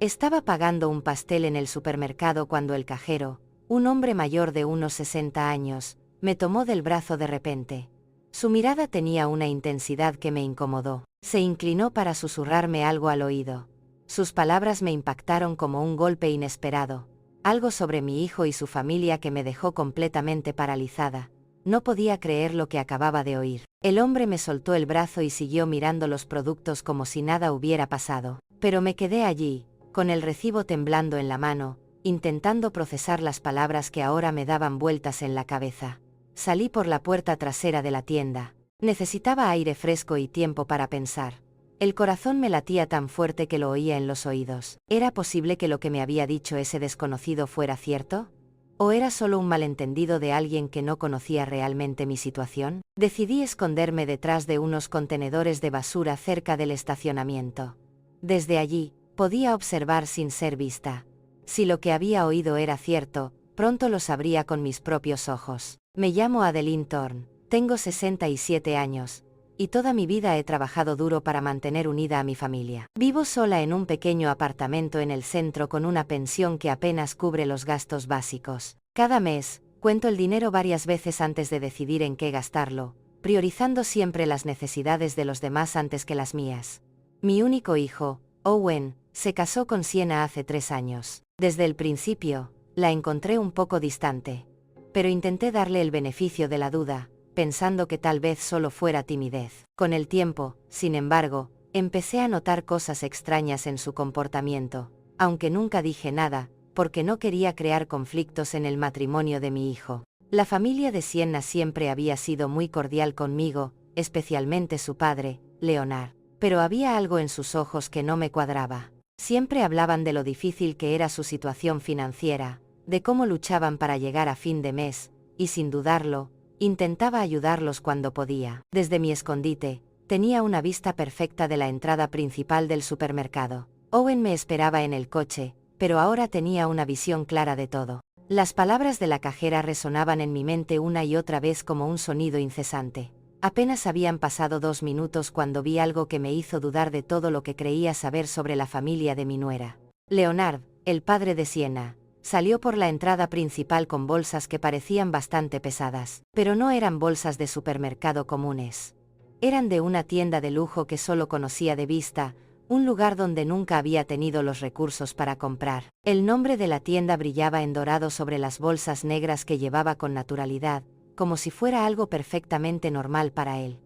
Estaba pagando un pastel en el supermercado cuando el cajero, un hombre mayor de unos 60 años, me tomó del brazo de repente. Su mirada tenía una intensidad que me incomodó. Se inclinó para susurrarme algo al oído. Sus palabras me impactaron como un golpe inesperado. Algo sobre mi hijo y su familia que me dejó completamente paralizada. No podía creer lo que acababa de oír. El hombre me soltó el brazo y siguió mirando los productos como si nada hubiera pasado. Pero me quedé allí, con el recibo temblando en la mano, intentando procesar las palabras que ahora me daban vueltas en la cabeza. Salí por la puerta trasera de la tienda. Necesitaba aire fresco y tiempo para pensar. El corazón me latía tan fuerte que lo oía en los oídos. ¿Era posible que lo que me había dicho ese desconocido fuera cierto? ¿O era solo un malentendido de alguien que no conocía realmente mi situación? Decidí esconderme detrás de unos contenedores de basura cerca del estacionamiento. Desde allí, podía observar sin ser vista. Si lo que había oído era cierto, pronto lo sabría con mis propios ojos. Me llamo Adeline Thorne, tengo 67 años, y toda mi vida he trabajado duro para mantener unida a mi familia. Vivo sola en un pequeño apartamento en el centro con una pensión que apenas cubre los gastos básicos. Cada mes, cuento el dinero varias veces antes de decidir en qué gastarlo, priorizando siempre las necesidades de los demás antes que las mías. Mi único hijo, Owen, se casó con Sienna hace 3 años. Desde el principio, la encontré un poco distante. Pero intenté darle el beneficio de la duda, pensando que tal vez solo fuera timidez. Con el tiempo, sin embargo, empecé a notar cosas extrañas en su comportamiento, aunque nunca dije nada, porque no quería crear conflictos en el matrimonio de mi hijo. La familia de Sienna siempre había sido muy cordial conmigo, especialmente su padre, Leonard. Pero había algo en sus ojos que no me cuadraba. Siempre hablaban de lo difícil que era su situación financiera, de cómo luchaban para llegar a fin de mes, y sin dudarlo, intentaba ayudarlos cuando podía. Desde mi escondite, tenía una vista perfecta de la entrada principal del supermercado. Owen me esperaba en el coche, pero ahora tenía una visión clara de todo. Las palabras de la cajera resonaban en mi mente una y otra vez como un sonido incesante. Apenas habían pasado 2 minutos cuando vi algo que me hizo dudar de todo lo que creía saber sobre la familia de mi nuera. Leonard, el padre de Sienna, salió por la entrada principal con bolsas que parecían bastante pesadas, pero no eran bolsas de supermercado comunes. Eran de una tienda de lujo que solo conocía de vista, un lugar donde nunca había tenido los recursos para comprar. El nombre de la tienda brillaba en dorado sobre las bolsas negras que llevaba con naturalidad, como si fuera algo perfectamente normal para él.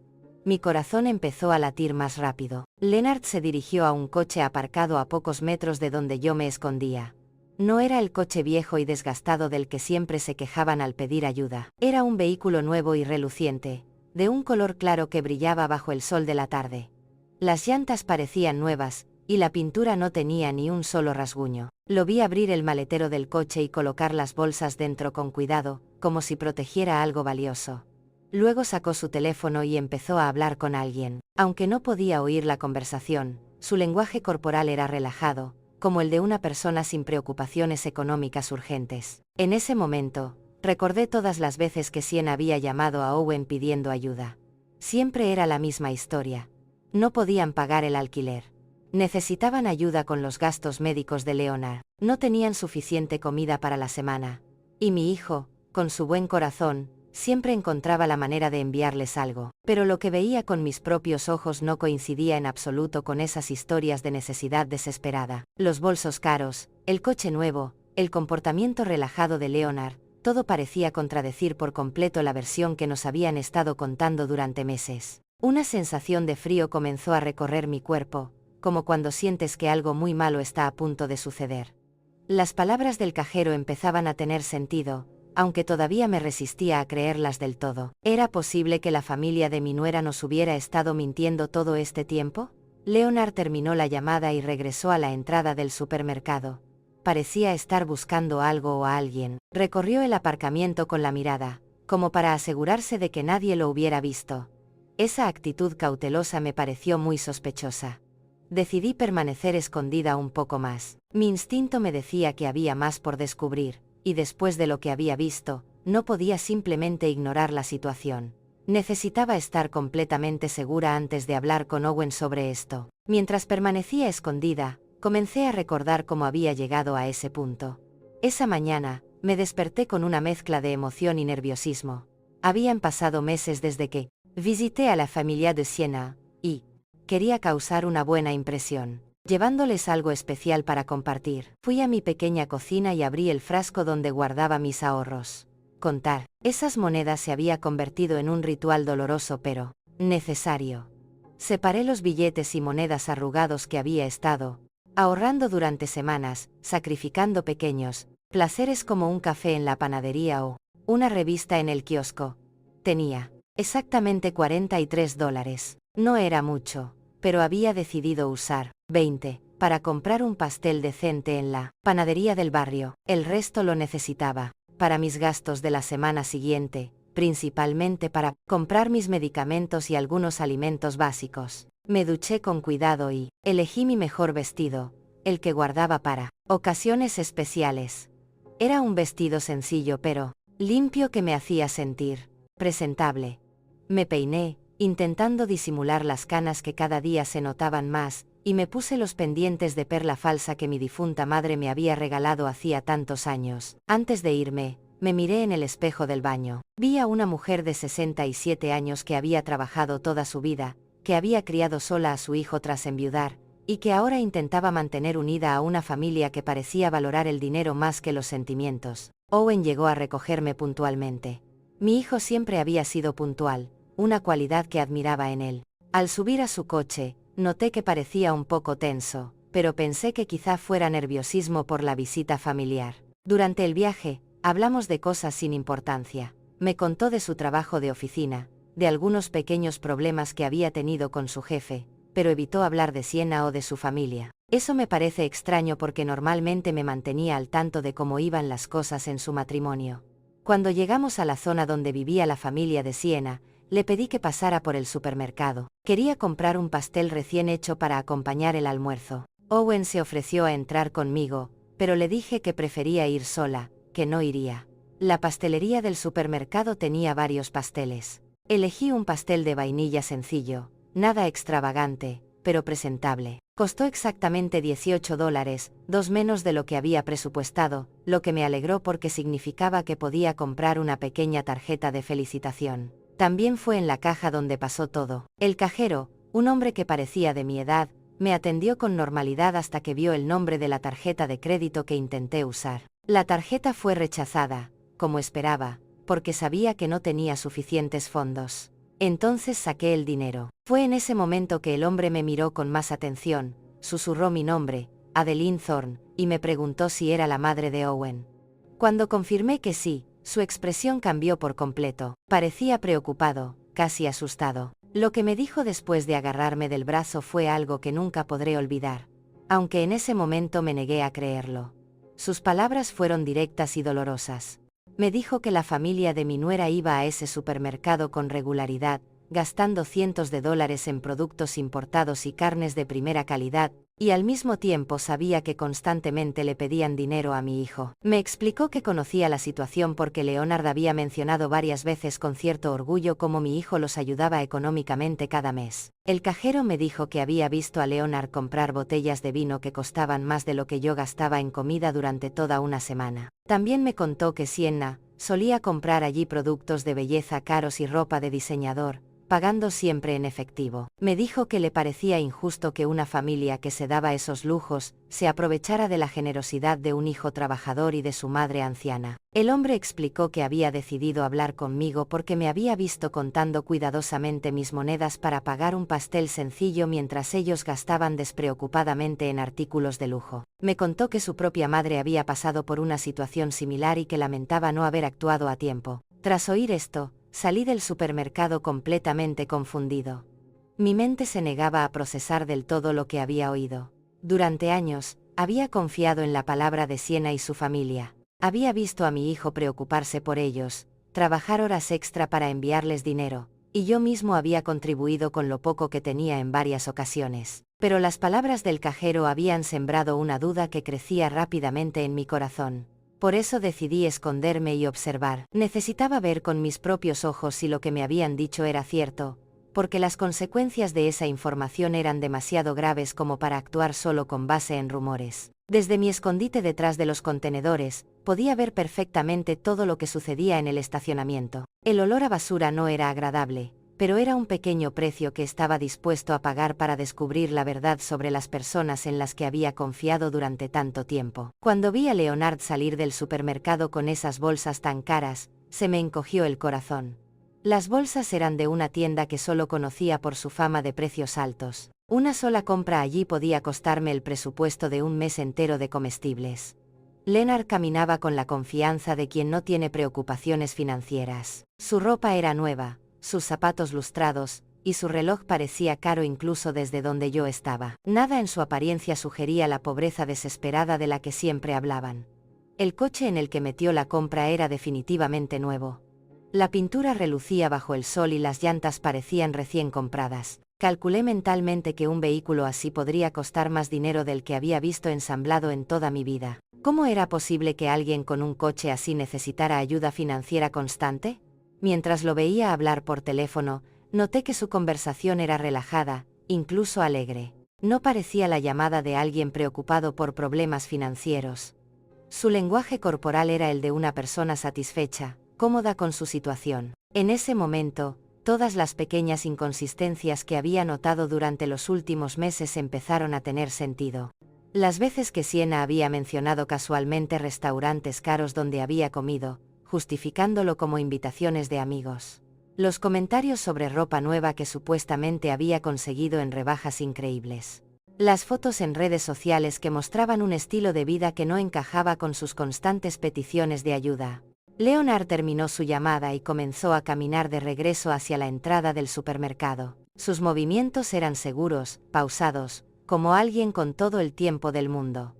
Mi corazón empezó a latir más rápido. Leonard se dirigió a un coche aparcado a pocos metros de donde yo me escondía. No era el coche viejo y desgastado del que siempre se quejaban al pedir ayuda. Era un vehículo nuevo y reluciente, de un color claro que brillaba bajo el sol de la tarde. Las llantas parecían nuevas, y la pintura no tenía ni un solo rasguño. Lo vi abrir el maletero del coche y colocar las bolsas dentro con cuidado, como si protegiera algo valioso. Luego sacó su teléfono y empezó a hablar con alguien. Aunque no podía oír la conversación, su lenguaje corporal era relajado, como el de una persona sin preocupaciones económicas urgentes. En ese momento, recordé todas las veces que Sienna había llamado a Owen pidiendo ayuda. Siempre era la misma historia. No podían pagar el alquiler. Necesitaban ayuda con los gastos médicos de Leonard. No tenían suficiente comida para la semana. Y mi hijo, con su buen corazón, siempre encontraba la manera de enviarles algo. Pero lo que veía con mis propios ojos no coincidía en absoluto con esas historias de necesidad desesperada. Los bolsos caros, el coche nuevo, el comportamiento relajado de Leonard, todo parecía contradecir por completo la versión que nos habían estado contando durante meses. Una sensación de frío comenzó a recorrer mi cuerpo, como cuando sientes que algo muy malo está a punto de suceder. Las palabras del cajero empezaban a tener sentido, aunque todavía me resistía a creerlas del todo. ¿Era posible que la familia de mi nuera nos hubiera estado mintiendo todo este tiempo? Leonard terminó la llamada y regresó a la entrada del supermercado. Parecía estar buscando algo o a alguien. Recorrió el aparcamiento con la mirada, como para asegurarse de que nadie lo hubiera visto. Esa actitud cautelosa me pareció muy sospechosa. Decidí permanecer escondida un poco más. Mi instinto me decía que había más por descubrir, y después de lo que había visto, no podía simplemente ignorar la situación. Necesitaba estar completamente segura antes de hablar con Owen sobre esto. Mientras permanecía escondida, Comencé a recordar cómo había llegado a ese punto. Esa mañana, me desperté con una mezcla de emoción y nerviosismo. Habían pasado meses desde que visité a la familia de Siena, y quería causar una buena impresión, llevándoles algo especial para compartir. Fui a mi pequeña cocina y abrí el frasco donde guardaba mis ahorros. Contar esas monedas se había convertido en un ritual doloroso pero necesario. Separé los billetes y monedas arrugados que había estado ahorrando durante semanas, sacrificando pequeños placeres como un café en la panadería o una revista en el kiosco. Tenía exactamente $43. No era mucho, pero había decidido usar 20 para comprar un pastel decente en la panadería del barrio. El resto lo necesitaba para mis gastos de la semana siguiente, principalmente para comprar mis medicamentos y algunos alimentos básicos. Me duché con cuidado y elegí mi mejor vestido, el que guardaba para ocasiones especiales. Era un vestido sencillo pero limpio que me hacía sentir presentable. Me peiné, intentando disimular las canas que cada día se notaban más, y me puse los pendientes de perla falsa que mi difunta madre me había regalado hacía tantos años. Antes de irme, me miré en el espejo del baño. Vi a una mujer de 67 años que había trabajado toda su vida, que había criado sola a su hijo tras enviudar, y que ahora intentaba mantener unida a una familia que parecía valorar el dinero más que los sentimientos. Owen llegó a recogerme puntualmente. Mi hijo siempre había sido puntual, una cualidad que admiraba en él. Al subir a su coche, noté que parecía un poco tenso, pero pensé que quizá fuera nerviosismo por la visita familiar. Durante el viaje, hablamos de cosas sin importancia. Me contó de su trabajo de oficina, de algunos pequeños problemas que había tenido con su jefe, pero evitó hablar de Siena o de su familia. Eso me parece extraño porque normalmente me mantenía al tanto de cómo iban las cosas en su matrimonio. Cuando llegamos a la zona donde vivía la familia de Siena, le pedí que pasara por el supermercado. Quería comprar un pastel recién hecho para acompañar el almuerzo. Owen se ofreció a entrar conmigo, pero le dije que prefería ir sola, que no iría. La pastelería del supermercado tenía varios pasteles. Elegí un pastel de vainilla sencillo, nada extravagante, pero presentable. Costó exactamente $18, dos menos de lo que había presupuestado, lo que me alegró porque significaba que podía comprar una pequeña tarjeta de felicitación. También fue en la caja donde pasó todo. El cajero, un hombre que parecía de mi edad, me atendió con normalidad hasta que vio el nombre de la tarjeta de crédito que intenté usar. La tarjeta fue rechazada, como esperaba, porque sabía que no tenía suficientes fondos. Entonces saqué el dinero. Fue en ese momento que el hombre me miró con más atención, susurró mi nombre, Adeline Thorne, y me preguntó si era la madre de Owen. Cuando confirmé que sí, su expresión cambió por completo. Parecía preocupado, casi asustado. Lo que me dijo después de agarrarme del brazo fue algo que nunca podré olvidar, aunque en ese momento me negué a creerlo. Sus palabras fueron directas y dolorosas. Me dijo que la familia de mi nuera iba a ese supermercado con regularidad, gastando cientos de dólares en productos importados y carnes de primera calidad, y al mismo tiempo sabía que constantemente le pedían dinero a mi hijo. Me explicó que conocía la situación porque Leonard había mencionado varias veces con cierto orgullo cómo mi hijo los ayudaba económicamente cada mes. El cajero me dijo que había visto a Leonard comprar botellas de vino que costaban más de lo que yo gastaba en comida durante toda una semana. También me contó que Sienna solía comprar allí productos de belleza caros y ropa de diseñador, pagando siempre en efectivo. Me dijo que le parecía injusto que una familia que se daba esos lujos se aprovechara de la generosidad de un hijo trabajador y de su madre anciana. El hombre explicó que había decidido hablar conmigo porque me había visto contando cuidadosamente mis monedas para pagar un pastel sencillo mientras ellos gastaban despreocupadamente en artículos de lujo. Me contó que su propia madre había pasado por una situación similar y que lamentaba no haber actuado a tiempo. Tras oír esto, salí del supermercado completamente confundido. Mi mente se negaba a procesar del todo lo que había oído. Durante años, había confiado en la palabra de Siena y su familia. Había visto a mi hijo preocuparse por ellos, trabajar horas extra para enviarles dinero, y yo mismo había contribuido con lo poco que tenía en varias ocasiones. Pero las palabras del cajero habían sembrado una duda que crecía rápidamente en mi corazón. Por eso decidí esconderme y observar. Necesitaba ver con mis propios ojos si lo que me habían dicho era cierto, porque las consecuencias de esa información eran demasiado graves como para actuar solo con base en rumores. Desde mi escondite detrás de los contenedores, podía ver perfectamente todo lo que sucedía en el estacionamiento. El olor a basura no era agradable, pero era un pequeño precio que estaba dispuesto a pagar para descubrir la verdad sobre las personas en las que había confiado durante tanto tiempo. Cuando vi a Leonard salir del supermercado con esas bolsas tan caras, se me encogió el corazón. Las bolsas eran de una tienda que solo conocía por su fama de precios altos. Una sola compra allí podía costarme el presupuesto de un mes entero de comestibles. Leonard caminaba con la confianza de quien no tiene preocupaciones financieras. Su ropa era nueva, sus zapatos lustrados, y su reloj parecía caro incluso desde donde yo estaba. Nada en su apariencia sugería la pobreza desesperada de la que siempre hablaban. El coche en el que metió la compra era definitivamente nuevo. La pintura relucía bajo el sol y las llantas parecían recién compradas. Calculé mentalmente que un vehículo así podría costar más dinero del que había visto ensamblado en toda mi vida. ¿Cómo era posible que alguien con un coche así necesitara ayuda financiera constante? Mientras lo veía hablar por teléfono, noté que su conversación era relajada, incluso alegre. No parecía la llamada de alguien preocupado por problemas financieros. Su lenguaje corporal era el de una persona satisfecha, cómoda con su situación. En ese momento, todas las pequeñas inconsistencias que había notado durante los últimos meses empezaron a tener sentido. Las veces que Sienna había mencionado casualmente restaurantes caros donde había comido, justificándolo como invitaciones de amigos. Los comentarios sobre ropa nueva que supuestamente había conseguido en rebajas increíbles. Las fotos en redes sociales que mostraban un estilo de vida que no encajaba con sus constantes peticiones de ayuda. Leonard terminó su llamada y comenzó a caminar de regreso hacia la entrada del supermercado. Sus movimientos eran seguros, pausados, como alguien con todo el tiempo del mundo.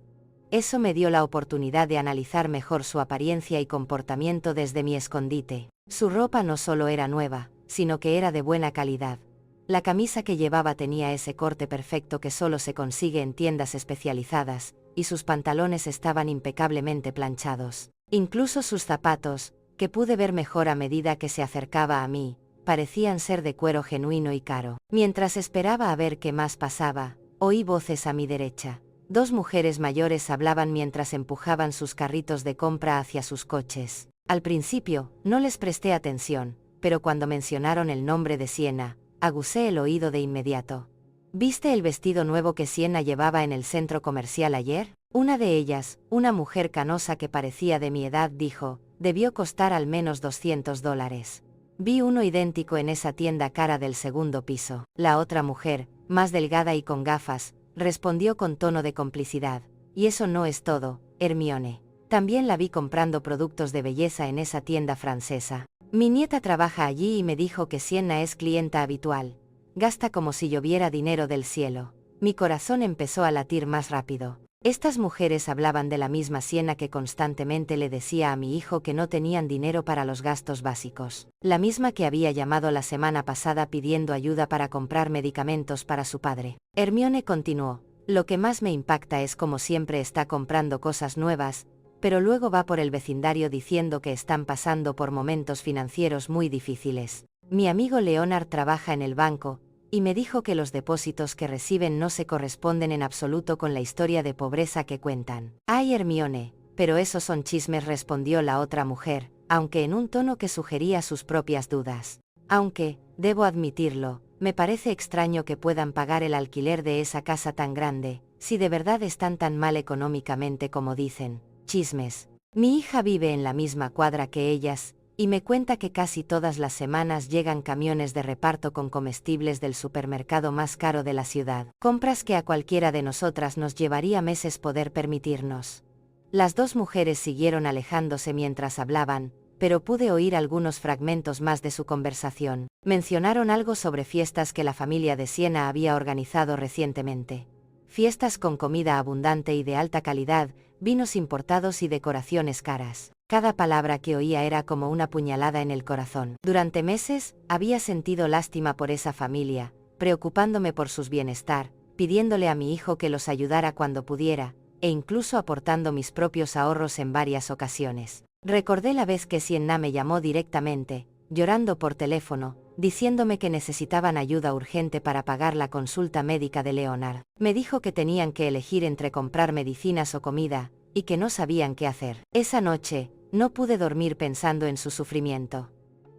Eso me dio la oportunidad de analizar mejor su apariencia y comportamiento desde mi escondite. Su ropa no solo era nueva, sino que era de buena calidad. La camisa que llevaba tenía ese corte perfecto que solo se consigue en tiendas especializadas, y sus pantalones estaban impecablemente planchados. Incluso sus zapatos, que pude ver mejor a medida que se acercaba a mí, parecían ser de cuero genuino y caro. Mientras esperaba a ver qué más pasaba, oí voces a mi derecha. Dos mujeres mayores hablaban mientras empujaban sus carritos de compra hacia sus coches. Al principio, no les presté atención, pero cuando mencionaron el nombre de Sienna, aguzé el oído de inmediato. ¿Viste el vestido nuevo que Sienna llevaba en el centro comercial ayer? Una de ellas, una mujer canosa que parecía de mi edad, dijo, debió costar al menos $200. Vi uno idéntico en esa tienda cara del segundo piso. La otra mujer, más delgada y con gafas, respondió con tono de complicidad. Y eso no es todo, Hermione. También la vi comprando productos de belleza en esa tienda francesa. Mi nieta trabaja allí y me dijo que Sienna es clienta habitual. Gasta como si lloviera dinero del cielo. Mi corazón empezó a latir más rápido. Estas mujeres hablaban de la misma Sienna que constantemente le decía a mi hijo que no tenían dinero para los gastos básicos. La misma que había llamado la semana pasada pidiendo ayuda para comprar medicamentos para su padre. Hermione continuó, lo que más me impacta es como siempre está comprando cosas nuevas, pero luego va por el vecindario diciendo que están pasando por momentos financieros muy difíciles. Mi amigo Leonard trabaja en el banco, y me dijo que los depósitos que reciben no se corresponden en absoluto con la historia de pobreza que cuentan. Ay, Hermione, pero esos son chismes, respondió la otra mujer, aunque en un tono que sugería sus propias dudas. Aunque, debo admitirlo, me parece extraño que puedan pagar el alquiler de esa casa tan grande, si de verdad están tan mal económicamente como dicen. Chismes. Mi hija vive en la misma cuadra que ellas, y me cuenta que casi todas las semanas llegan camiones de reparto con comestibles del supermercado más caro de la ciudad. Compras que a cualquiera de nosotras nos llevaría meses poder permitirnos. Las dos mujeres siguieron alejándose mientras hablaban, pero pude oír algunos fragmentos más de su conversación. Mencionaron algo sobre fiestas que la familia de Sienna había organizado recientemente. Fiestas con comida abundante y de alta calidad, vinos importados y decoraciones caras. Cada palabra que oía era como una puñalada en el corazón. Durante meses, había sentido lástima por esa familia, preocupándome por su bienestar, pidiéndole a mi hijo que los ayudara cuando pudiera, e incluso aportando mis propios ahorros en varias ocasiones. Recordé la vez que Sienna me llamó directamente, llorando por teléfono, diciéndome que necesitaban ayuda urgente para pagar la consulta médica de Leonard. Me dijo que tenían que elegir entre comprar medicinas o comida, y que no sabían qué hacer. Esa noche, no pude dormir pensando en su sufrimiento.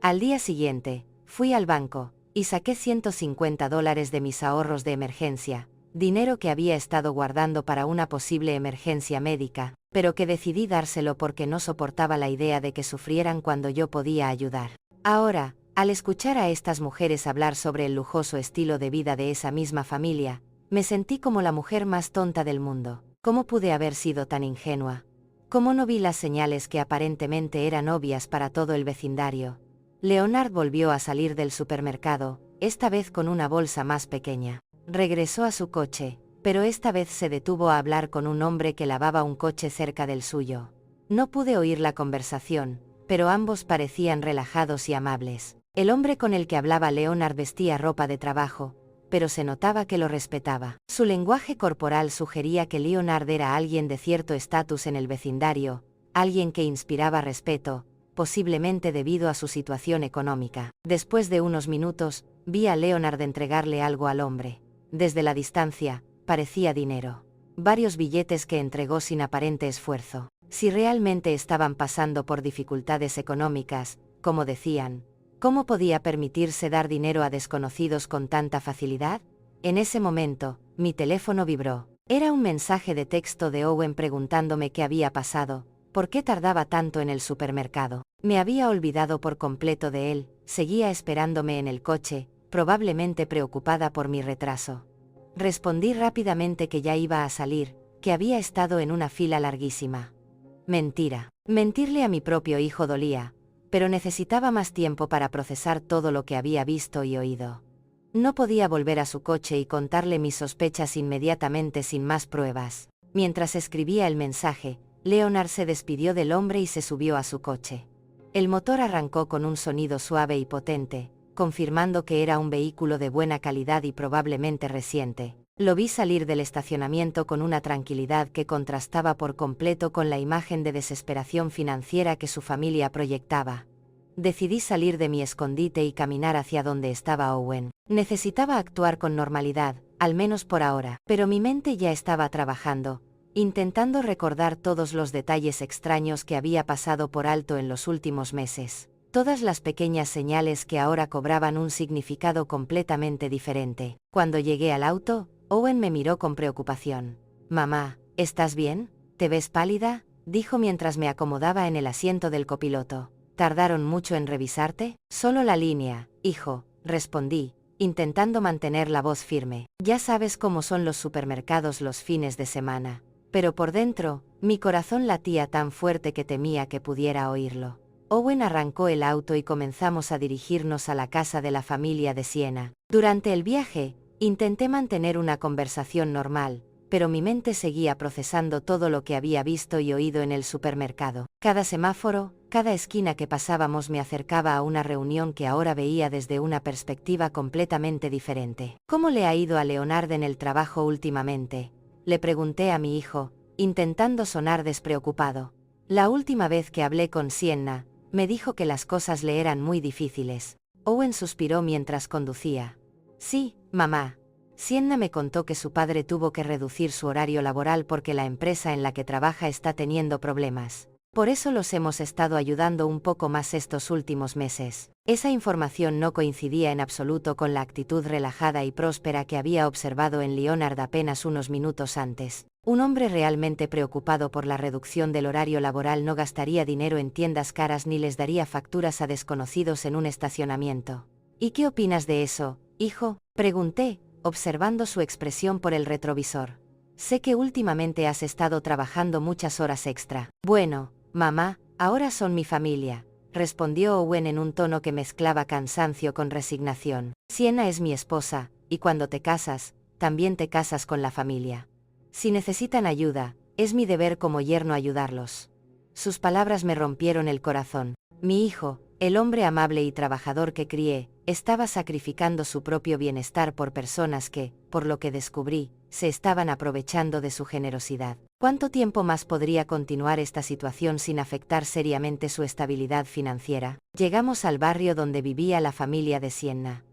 Al día siguiente, fui al banco, y saqué $150 de mis ahorros de emergencia, dinero que había estado guardando para una posible emergencia médica, pero que decidí dárselo porque no soportaba la idea de que sufrieran cuando yo podía ayudar. Ahora, al escuchar a estas mujeres hablar sobre el lujoso estilo de vida de esa misma familia, me sentí como la mujer más tonta del mundo. ¿Cómo pude haber sido tan ingenua? ¿Cómo no vi las señales que aparentemente eran obvias para todo el vecindario? Leonard volvió a salir del supermercado, esta vez con una bolsa más pequeña. Regresó a su coche, pero esta vez se detuvo a hablar con un hombre que lavaba un coche cerca del suyo. No pude oír la conversación, pero ambos parecían relajados y amables. El hombre con el que hablaba Leonard vestía ropa de trabajo, pero se notaba que lo respetaba. Su lenguaje corporal sugería que Leonard era alguien de cierto estatus en el vecindario, alguien que inspiraba respeto, posiblemente debido a su situación económica. Después de unos minutos, vi a Leonard entregarle algo al hombre. Desde la distancia, parecía dinero. Varios billetes que entregó sin aparente esfuerzo. Si realmente estaban pasando por dificultades económicas, como decían, ¿cómo podía permitirse dar dinero a desconocidos con tanta facilidad? En ese momento, mi teléfono vibró. Era un mensaje de texto de Owen preguntándome qué había pasado, por qué tardaba tanto en el supermercado. Me había olvidado por completo de él, seguía esperándome en el coche, probablemente preocupada por mi retraso. Respondí rápidamente que ya iba a salir, que había estado en una fila larguísima. Mentira. Mentirle a mi propio hijo dolía, pero necesitaba más tiempo para procesar todo lo que había visto y oído. No podía volver a su coche y contarle mis sospechas inmediatamente sin más pruebas. Mientras escribía el mensaje, Leonard se despidió del hombre y se subió a su coche. El motor arrancó con un sonido suave y potente, confirmando que era un vehículo de buena calidad y probablemente reciente. Lo vi salir del estacionamiento con una tranquilidad que contrastaba por completo con la imagen de desesperación financiera que su familia proyectaba. Decidí salir de mi escondite y caminar hacia donde estaba Owen. Necesitaba actuar con normalidad, al menos por ahora, pero mi mente ya estaba trabajando, intentando recordar todos los detalles extraños que había pasado por alto en los últimos meses. Todas las pequeñas señales que ahora cobraban un significado completamente diferente. Cuando llegué al auto, Owen me miró con preocupación. «Mamá, ¿estás bien? ¿Te ves pálida?», dijo mientras me acomodaba en el asiento del copiloto. «¿Tardaron mucho en revisarte?». «Solo la línea, hijo», respondí, intentando mantener la voz firme. Ya sabes cómo son los supermercados los fines de semana. Pero por dentro, mi corazón latía tan fuerte que temía que pudiera oírlo. Owen arrancó el auto y comenzamos a dirigirnos a la casa de la familia de Siena. Durante el viaje, intenté mantener una conversación normal, pero mi mente seguía procesando todo lo que había visto y oído en el supermercado. Cada semáforo, cada esquina que pasábamos me acercaba a una reunión que ahora veía desde una perspectiva completamente diferente. «¿Cómo le ha ido a Leonard en el trabajo últimamente?», le pregunté a mi hijo, intentando sonar despreocupado. La última vez que hablé con Sienna, me dijo que las cosas le eran muy difíciles. Owen suspiró mientras conducía. «Sí, mamá. Sienna me contó que su padre tuvo que reducir su horario laboral porque la empresa en la que trabaja está teniendo problemas. Por eso los hemos estado ayudando un poco más estos últimos meses». Esa información no coincidía en absoluto con la actitud relajada y próspera que había observado en Leonard apenas unos minutos antes. Un hombre realmente preocupado por la reducción del horario laboral no gastaría dinero en tiendas caras ni les daría facturas a desconocidos en un estacionamiento. «¿Y qué opinas de eso, hijo?», pregunté, observando su expresión por el retrovisor. «Sé que últimamente has estado trabajando muchas horas extra». «Bueno, mamá, ahora son mi familia», respondió Owen en un tono que mezclaba cansancio con resignación. «Sienna es mi esposa, y cuando te casas, también te casas con la familia. Si necesitan ayuda, es mi deber como yerno ayudarlos». Sus palabras me rompieron el corazón. Mi hijo, el hombre amable y trabajador que crié, estaba sacrificando su propio bienestar por personas que, por lo que descubrí, se estaban aprovechando de su generosidad. ¿Cuánto tiempo más podría continuar esta situación sin afectar seriamente su estabilidad financiera? Llegamos al barrio donde vivía la familia de Sienna.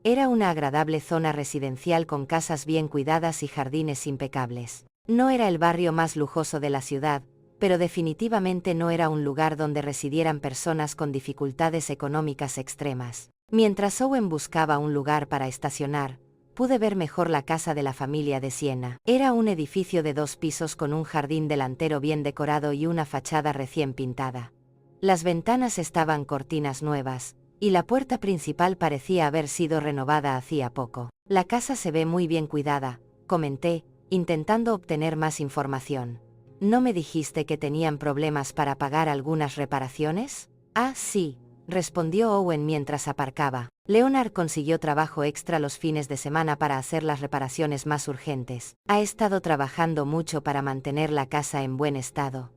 Era una agradable zona residencial con casas bien cuidadas y jardines impecables. No era el barrio más lujoso de la ciudad, pero definitivamente no era un lugar donde residieran personas con dificultades económicas extremas. Mientras Owen buscaba un lugar para estacionar, pude ver mejor la casa de la familia de Sienna. Era un edificio de 2 pisos con un jardín delantero bien decorado y una fachada recién pintada. Las ventanas estaban cortinas nuevas, y la puerta principal parecía haber sido renovada hacía poco. La casa se ve muy bien cuidada, comenté, intentando obtener más información. ¿No me dijiste que tenían problemas para pagar algunas reparaciones? Ah, sí, respondió Owen mientras aparcaba. Leonard consiguió trabajo extra los fines de semana para hacer las reparaciones más urgentes. Ha estado trabajando mucho para mantener la casa en buen estado.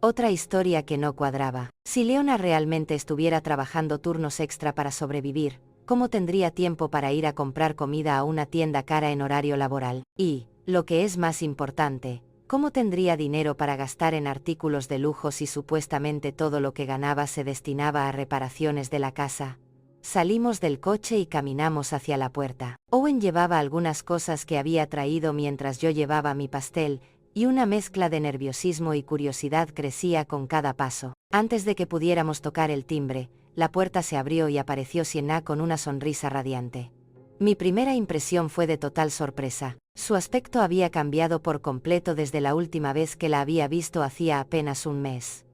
Otra historia que no cuadraba. Si Leonard realmente estuviera trabajando turnos extra para sobrevivir, ¿cómo tendría tiempo para ir a comprar comida a una tienda cara en horario laboral? Y, lo que es más importante, ¿cómo tendría dinero para gastar en artículos de lujo si supuestamente todo lo que ganaba se destinaba a reparaciones de la casa? Salimos del coche y caminamos hacia la puerta. Owen llevaba algunas cosas que había traído mientras yo llevaba mi pastel, y una mezcla de nerviosismo y curiosidad crecía con cada paso. Antes de que pudiéramos tocar el timbre, la puerta se abrió y apareció Sienna con una sonrisa radiante. Mi primera impresión fue de total sorpresa. Su aspecto había cambiado por completo desde la última vez que la había visto hacía apenas un mes.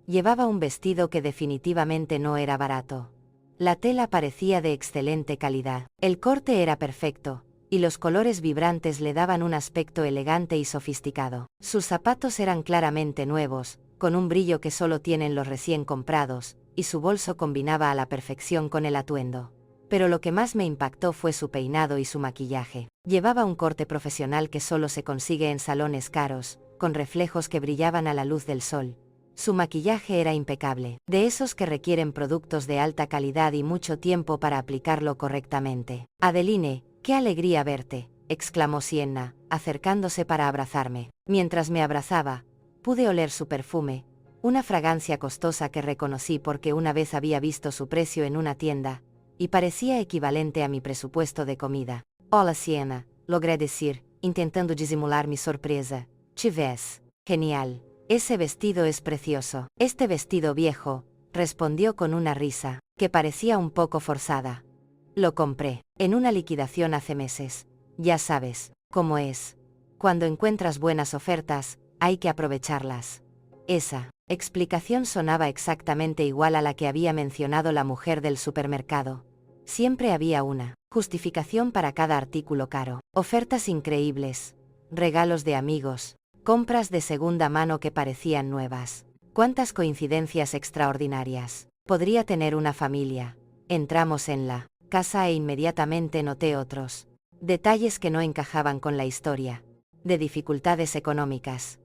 Llevaba un vestido que definitivamente no era barato. La tela parecía de excelente calidad. El corte era perfecto, y los colores vibrantes le daban un aspecto elegante y sofisticado. Sus zapatos eran claramente nuevos, con un brillo que solo tienen los recién comprados, y su bolso combinaba a la perfección con el atuendo. Pero lo que más me impactó fue su peinado y su maquillaje. Llevaba un corte profesional que solo se consigue en salones caros, con reflejos que brillaban a la luz del sol. Su maquillaje era impecable, de esos que requieren productos de alta calidad y mucho tiempo para aplicarlo correctamente. Adeline, qué alegría verte, exclamó Sienna, acercándose para abrazarme. Mientras me abrazaba, pude oler su perfume, una fragancia costosa que reconocí porque una vez había visto su precio en una tienda, y parecía equivalente a mi presupuesto de comida. Hola Sienna, logré decir, intentando disimular mi sorpresa. Te ves genial. Ese vestido es precioso. Este vestido viejo, respondió con una risa, que parecía un poco forzada. Lo compré, en una liquidación hace meses. Ya sabes cómo es. Cuando encuentras buenas ofertas, hay que aprovecharlas. Esa explicación sonaba exactamente igual a la que había mencionado la mujer del supermercado. Siempre había una justificación para cada artículo caro. Ofertas increíbles, regalos de amigos, compras de segunda mano que parecían nuevas. ¿Cuántas coincidencias extraordinarias? Podría tener una familia. Entramos en la casa e inmediatamente noté otros detalles que no encajaban con la historia. De dificultades económicas.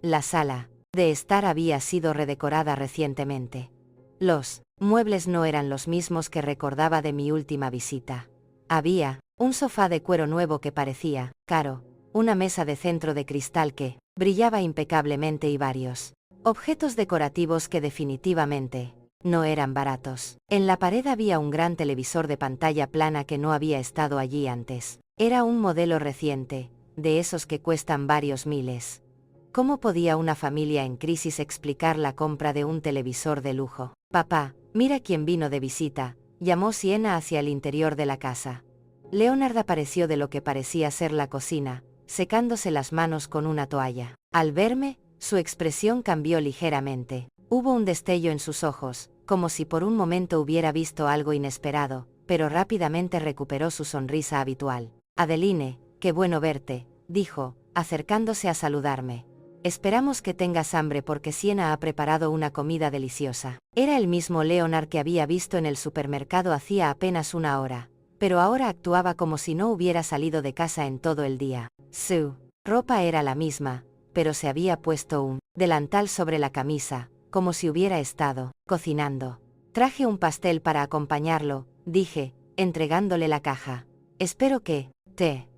La sala de estar había sido redecorada recientemente. Los muebles no eran los mismos que recordaba de mi última visita. Había un sofá de cuero nuevo que parecía caro, una mesa de centro de cristal que brillaba impecablemente y varios objetos decorativos que definitivamente no eran baratos. En la pared había un gran televisor de pantalla plana que no había estado allí antes. Era un modelo reciente, de esos que cuestan varios miles. ¿Cómo podía una familia en crisis explicar la compra de un televisor de lujo? Papá, mira quién vino de visita, llamó Sienna hacia el interior de la casa. Leonard apareció de lo que parecía ser la cocina, secándose las manos con una toalla. Al verme, su expresión cambió ligeramente. Hubo un destello en sus ojos, como si por un momento hubiera visto algo inesperado, pero rápidamente recuperó su sonrisa habitual. Adeline, qué bueno verte, dijo, acercándose a saludarme. Esperamos que tengas hambre porque Sienna ha preparado una comida deliciosa. Era el mismo Leonard que había visto en el supermercado hacía apenas una hora, pero ahora actuaba como si no hubiera salido de casa en todo el día. Su ropa era la misma, pero se había puesto un delantal sobre la camisa, como si hubiera estado cocinando. Traje un pastel para acompañarlo, dije, entregándole la caja. Espero que te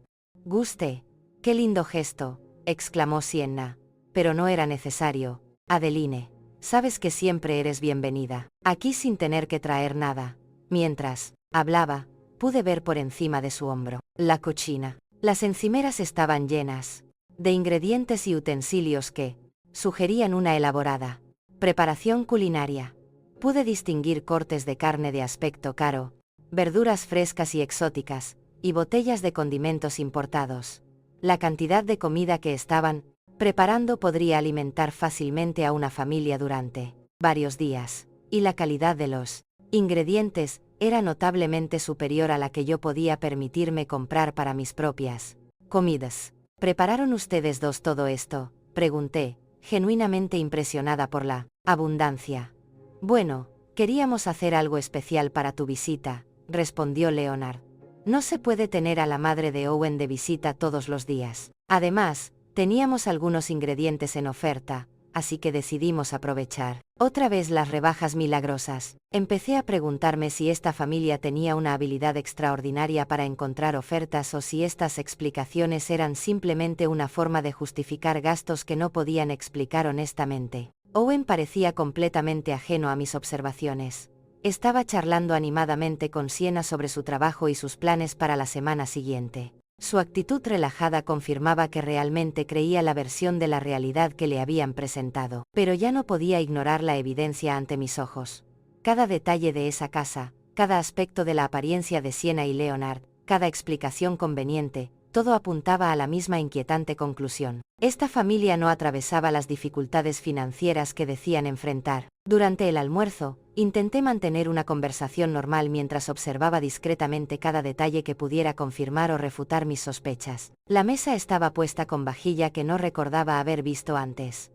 guste. Qué lindo gesto, exclamó Sienna. Pero no era necesario, Adeline. Sabes que siempre eres bienvenida, aquí sin tener que traer nada. Mientras hablaba, pude ver por encima de su hombro la cocina. Las encimeras estaban llenas de ingredientes y utensilios que sugerían una elaborada preparación culinaria. Pude distinguir cortes de carne de aspecto caro, verduras frescas y exóticas, y botellas de condimentos importados. La cantidad de comida que estaban preparando podría alimentar fácilmente a una familia durante varios días, y la calidad de los ingredientes era notablemente superior a la que yo podía permitirme comprar para mis propias comidas. ¿Prepararon ustedes dos todo esto?, pregunté, genuinamente impresionada por la abundancia. Bueno, queríamos hacer algo especial para tu visita, respondió Leonard. No se puede tener a la madre de Owen de visita todos los días. Además, teníamos algunos ingredientes en oferta, así que decidimos aprovechar otra vez las rebajas milagrosas. Empecé a preguntarme si esta familia tenía una habilidad extraordinaria para encontrar ofertas o si estas explicaciones eran simplemente una forma de justificar gastos que no podían explicar honestamente. Owen parecía completamente ajeno a mis observaciones. Estaba charlando animadamente con Sienna sobre su trabajo y sus planes para la semana siguiente. Su actitud relajada confirmaba que realmente creía la versión de la realidad que le habían presentado, pero ya no podía ignorar la evidencia ante mis ojos. Cada detalle de esa casa, cada aspecto de la apariencia de Sienna y Leonard, cada explicación conveniente, todo apuntaba a la misma inquietante conclusión. Esta familia no atravesaba las dificultades financieras que decían enfrentar. Durante el almuerzo, intenté mantener una conversación normal mientras observaba discretamente cada detalle que pudiera confirmar o refutar mis sospechas. La mesa estaba puesta con vajilla que no recordaba haber visto antes.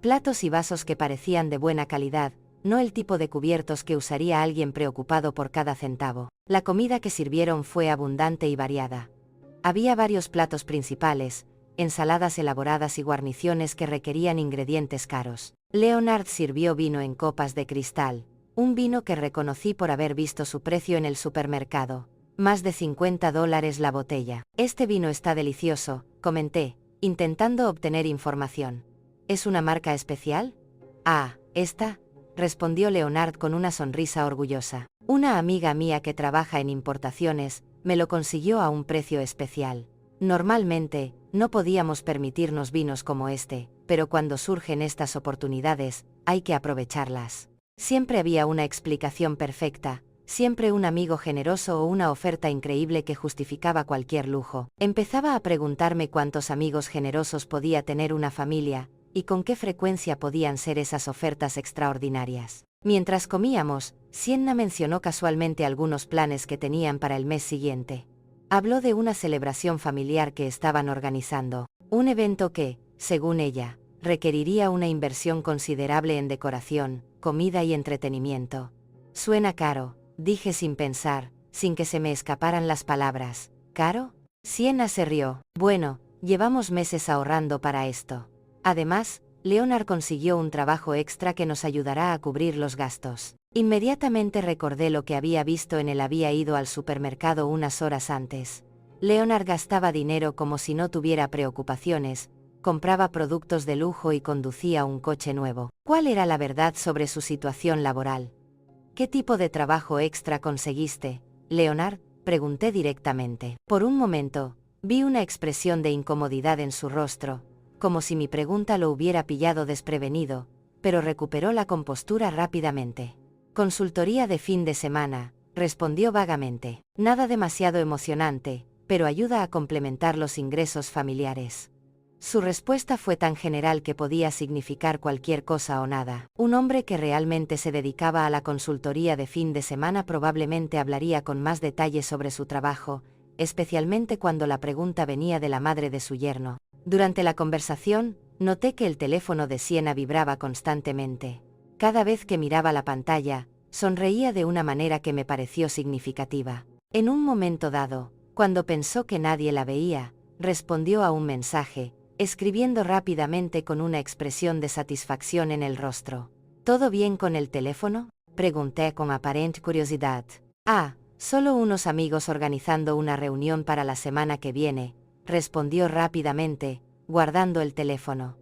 Platos y vasos que parecían de buena calidad, no el tipo de cubiertos que usaría alguien preocupado por cada centavo. La comida que sirvieron fue abundante y variada. Había varios platos principales, ensaladas elaboradas y guarniciones que requerían ingredientes caros. Leonard sirvió vino en copas de cristal, un vino que reconocí por haber visto su precio en el supermercado. Más de $50 la botella. Este vino está delicioso, comenté, intentando obtener información. ¿Es una marca especial? Ah, esta, respondió Leonard con una sonrisa orgullosa. Una amiga mía que trabaja en importaciones me lo consiguió a un precio especial. Normalmente, no podíamos permitirnos vinos como este, pero cuando surgen estas oportunidades, hay que aprovecharlas. Siempre había una explicación perfecta, siempre un amigo generoso o una oferta increíble que justificaba cualquier lujo. Empezaba a preguntarme cuántos amigos generosos podía tener una familia, y con qué frecuencia podían ser esas ofertas extraordinarias. Mientras comíamos, Sienna mencionó casualmente algunos planes que tenían para el mes siguiente. Habló de una celebración familiar que estaban organizando, un evento que, según ella, requeriría una inversión considerable en decoración, comida y entretenimiento. Suena caro, dije sin pensar, sin que se me escaparan las palabras. ¿Caro? Sienna se rió. Bueno, llevamos meses ahorrando para esto. Además, Leonard consiguió un trabajo extra que nos ayudará a cubrir los gastos. Inmediatamente recordé lo que había visto en él. Había ido al supermercado unas horas antes. Leonard gastaba dinero como si no tuviera preocupaciones, compraba productos de lujo y conducía un coche nuevo. ¿Cuál era la verdad sobre su situación laboral? ¿Qué tipo de trabajo extra conseguiste, Leonard?, pregunté directamente. Por un momento, vi una expresión de incomodidad en su rostro, como si mi pregunta lo hubiera pillado desprevenido, pero recuperó la compostura rápidamente. Consultoría de fin de semana, respondió vagamente. Nada demasiado emocionante, pero ayuda a complementar los ingresos familiares. Su respuesta fue tan general que podía significar cualquier cosa o nada. Un hombre que realmente se dedicaba a la consultoría de fin de semana probablemente hablaría con más detalle sobre su trabajo, especialmente cuando la pregunta venía de la madre de su yerno. Durante la conversación, noté que el teléfono de Sienna vibraba constantemente. Cada vez que miraba la pantalla, sonreía de una manera que me pareció significativa. En un momento dado, cuando pensó que nadie la veía, respondió a un mensaje, escribiendo rápidamente con una expresión de satisfacción en el rostro. ¿Todo bien con el teléfono?, pregunté con aparente curiosidad. Ah, solo unos amigos organizando una reunión para la semana que viene, respondió rápidamente, guardando el teléfono.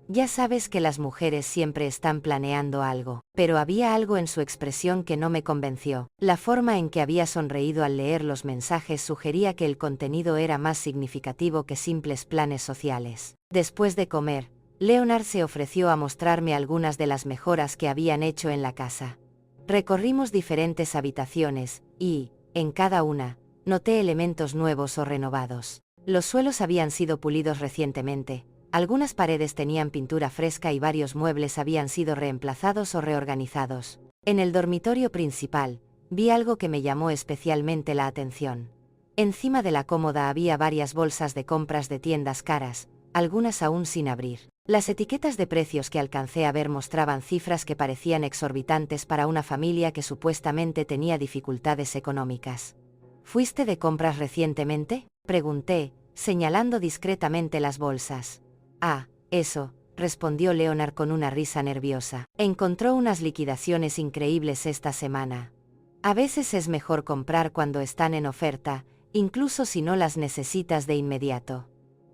Ya sabes que las mujeres siempre están planeando algo, pero había algo en su expresión que no me convenció. La forma en que había sonreído al leer los mensajes sugería que el contenido era más significativo que simples planes sociales. Después de comer, Leonard se ofreció a mostrarme algunas de las mejoras que habían hecho en la casa. Recorrimos diferentes habitaciones, y, en cada una, noté elementos nuevos o renovados. Los suelos habían sido pulidos recientemente. Algunas paredes tenían pintura fresca y varios muebles habían sido reemplazados o reorganizados. En el dormitorio principal, vi algo que me llamó especialmente la atención. Encima de la cómoda había varias bolsas de compras de tiendas caras, algunas aún sin abrir. Las etiquetas de precios que alcancé a ver mostraban cifras que parecían exorbitantes para una familia que supuestamente tenía dificultades económicas. ¿Fuiste de compras recientemente?, pregunté, señalando discretamente las bolsas. Ah, eso, respondió Leonard con una risa nerviosa. Encontró unas liquidaciones increíbles esta semana. A veces es mejor comprar cuando están en oferta, incluso si no las necesitas de inmediato.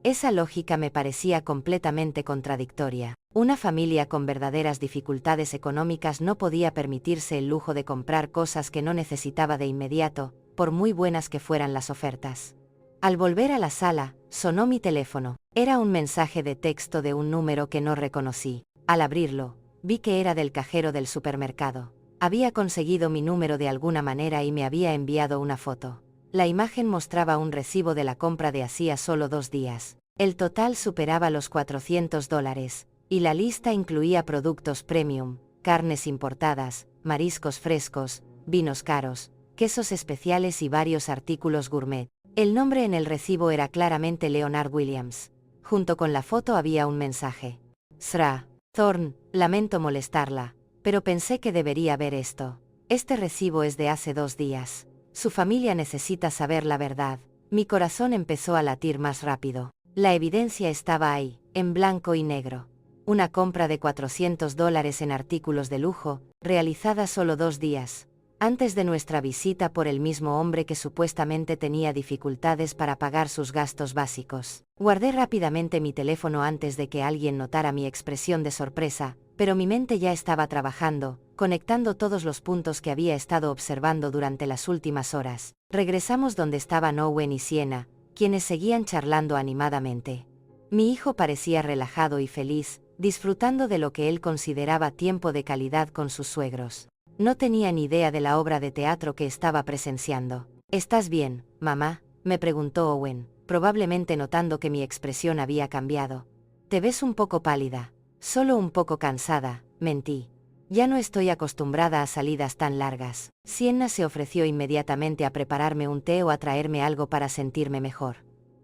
Esa lógica me parecía completamente contradictoria. Una familia con verdaderas dificultades económicas no podía permitirse el lujo de comprar cosas que no necesitaba de inmediato, por muy buenas que fueran las ofertas. Al volver a la sala, sonó mi teléfono. Era un mensaje de texto de un número que no reconocí. Al abrirlo, vi que era del cajero del supermercado. Había conseguido mi número de alguna manera y me había enviado una foto. La imagen mostraba un recibo de la compra de hacía solo 2 días. El total superaba los $400, y la lista incluía productos premium, carnes importadas, mariscos frescos, vinos caros, quesos especiales y varios artículos gourmet. El nombre en el recibo era claramente Leonard Williams. Junto con la foto había un mensaje. Sra. Thorne, lamento molestarla, pero pensé que debería ver esto. Este recibo es de hace 2 días. Su familia necesita saber la verdad. Mi corazón empezó a latir más rápido. La evidencia estaba ahí, en blanco y negro. Una compra de $400 en artículos de lujo, realizada solo 2 días. Antes de nuestra visita por el mismo hombre que supuestamente tenía dificultades para pagar sus gastos básicos. Guardé rápidamente mi teléfono antes de que alguien notara mi expresión de sorpresa, pero mi mente ya estaba trabajando, conectando todos los puntos que había estado observando durante las últimas horas. Regresamos donde estaban Owen y Sienna, quienes seguían charlando animadamente. Mi hijo parecía relajado y feliz, disfrutando de lo que él consideraba tiempo de calidad con sus suegros. No tenía ni idea de la obra de teatro que estaba presenciando. ¿Estás bien, mamá?, me preguntó Owen, probablemente notando que mi expresión había cambiado. Te ves un poco pálida. Solo un poco cansada, mentí. Ya no estoy acostumbrada a salidas tan largas. Sienna se ofreció inmediatamente a prepararme un té o a traerme algo para sentirme mejor.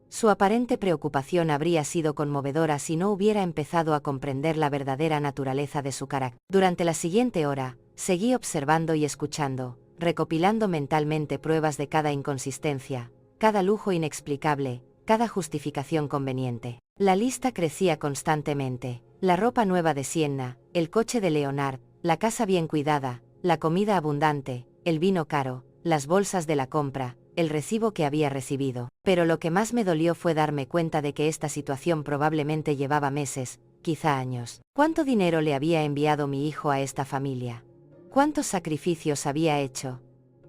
Su aparente preocupación habría sido conmovedora si no hubiera empezado a comprender la verdadera naturaleza de su carácter. Durante la siguiente hora, seguí observando y escuchando, recopilando mentalmente pruebas de cada inconsistencia, cada lujo inexplicable, cada justificación conveniente. La lista crecía constantemente. La ropa nueva de Sienna, el coche de Leonard, la casa bien cuidada, la comida abundante, el vino caro, las bolsas de la compra, el recibo que había recibido. Pero lo que más me dolió fue darme cuenta de que esta situación probablemente llevaba meses, quizá años. ¿Cuánto dinero le había enviado mi hijo a esta familia? ¿Cuántos sacrificios había hecho?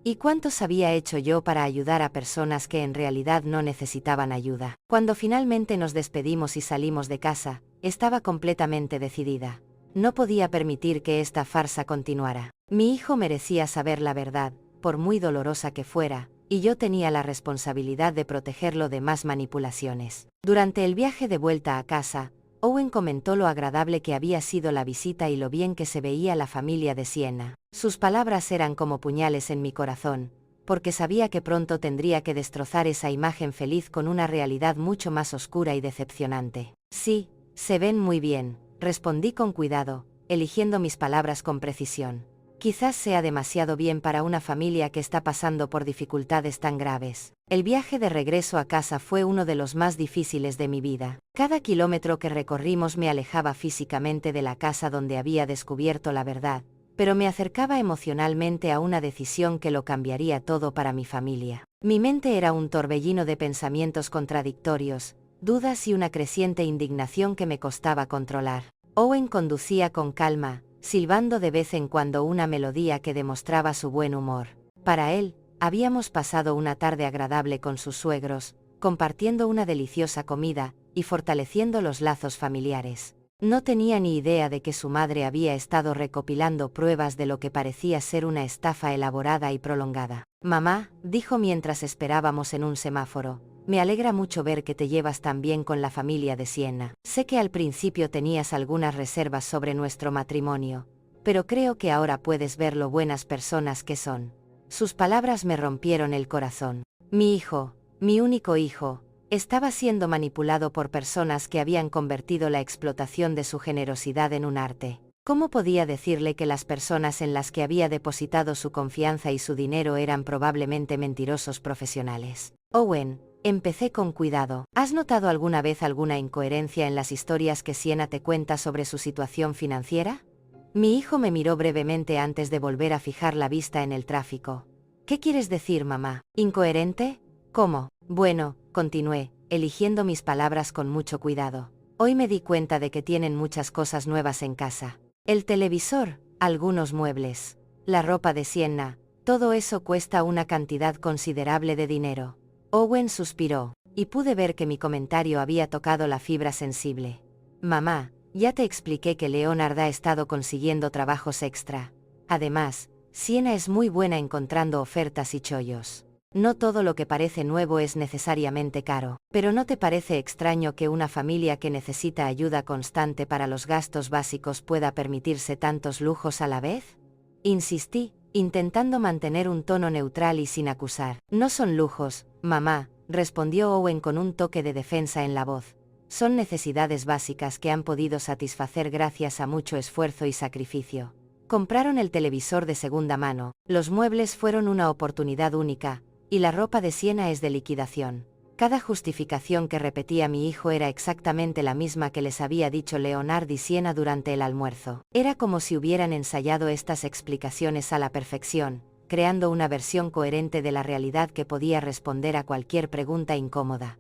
¿Y cuántos había hecho yo para ayudar a personas que en realidad no necesitaban ayuda? Cuando finalmente nos despedimos y salimos de casa, estaba completamente decidida. No podía permitir que esta farsa continuara. Mi hijo merecía saber la verdad, por muy dolorosa que fuera, y yo tenía la responsabilidad de protegerlo de más manipulaciones. Durante el viaje de vuelta a casa, Owen comentó lo agradable que había sido la visita y lo bien que se veía la familia de Sienna. Sus palabras eran como puñales en mi corazón, porque sabía que pronto tendría que destrozar esa imagen feliz con una realidad mucho más oscura y decepcionante. Sí, se ven muy bien, respondí con cuidado, eligiendo mis palabras con precisión. Quizás sea demasiado bien para una familia que está pasando por dificultades tan graves. El viaje de regreso a casa fue uno de los más difíciles de mi vida. Cada kilómetro que recorrimos me alejaba físicamente de la casa donde había descubierto la verdad, pero me acercaba emocionalmente a una decisión que lo cambiaría todo para mi familia. Mi mente era un torbellino de pensamientos contradictorios, dudas y una creciente indignación que me costaba controlar. Owen conducía con calma, silbando de vez en cuando una melodía que demostraba su buen humor. Para él, habíamos pasado una tarde agradable con sus suegros, compartiendo una deliciosa comida y fortaleciendo los lazos familiares. No tenía ni idea de que su madre había estado recopilando pruebas de lo que parecía ser una estafa elaborada y prolongada. «Mamá», dijo mientras esperábamos en un semáforo, «me alegra mucho ver que te llevas tan bien con la familia de Siena. Sé que al principio tenías algunas reservas sobre nuestro matrimonio, pero creo que ahora puedes ver lo buenas personas que son». Sus palabras me rompieron el corazón. Mi hijo, mi único hijo, estaba siendo manipulado por personas que habían convertido la explotación de su generosidad en un arte. ¿Cómo podía decirle que las personas en las que había depositado su confianza y su dinero eran probablemente mentirosos profesionales? Owen, empecé con cuidado. ¿Has notado alguna vez alguna incoherencia en las historias que Siena te cuenta sobre su situación financiera? Mi hijo me miró brevemente antes de volver a fijar la vista en el tráfico. ¿Qué quieres decir, mamá? ¿Incoherente? ¿Cómo? Bueno, continué, eligiendo mis palabras con mucho cuidado. Hoy me di cuenta de que tienen muchas cosas nuevas en casa. El televisor, algunos muebles, la ropa de Siena, todo eso cuesta una cantidad considerable de dinero. Owen suspiró, y pude ver que mi comentario había tocado la fibra sensible. Mamá, ya te expliqué que Leonard ha estado consiguiendo trabajos extra. Además, Siena es muy buena encontrando ofertas y chollos. No todo lo que parece nuevo es necesariamente caro, pero ¿no te parece extraño que una familia que necesita ayuda constante para los gastos básicos pueda permitirse tantos lujos a la vez? Insistí, intentando mantener un tono neutral y sin acusar. No son lujos, mamá, respondió Owen con un toque de defensa en la voz. Son necesidades básicas que han podido satisfacer gracias a mucho esfuerzo y sacrificio. Compraron el televisor de segunda mano, los muebles fueron una oportunidad única, y la ropa de Siena es de liquidación. Cada justificación que repetía mi hijo era exactamente la misma que les había dicho Leonard y Siena durante el almuerzo. Era como si hubieran ensayado estas explicaciones a la perfección, creando una versión coherente de la realidad que podía responder a cualquier pregunta incómoda.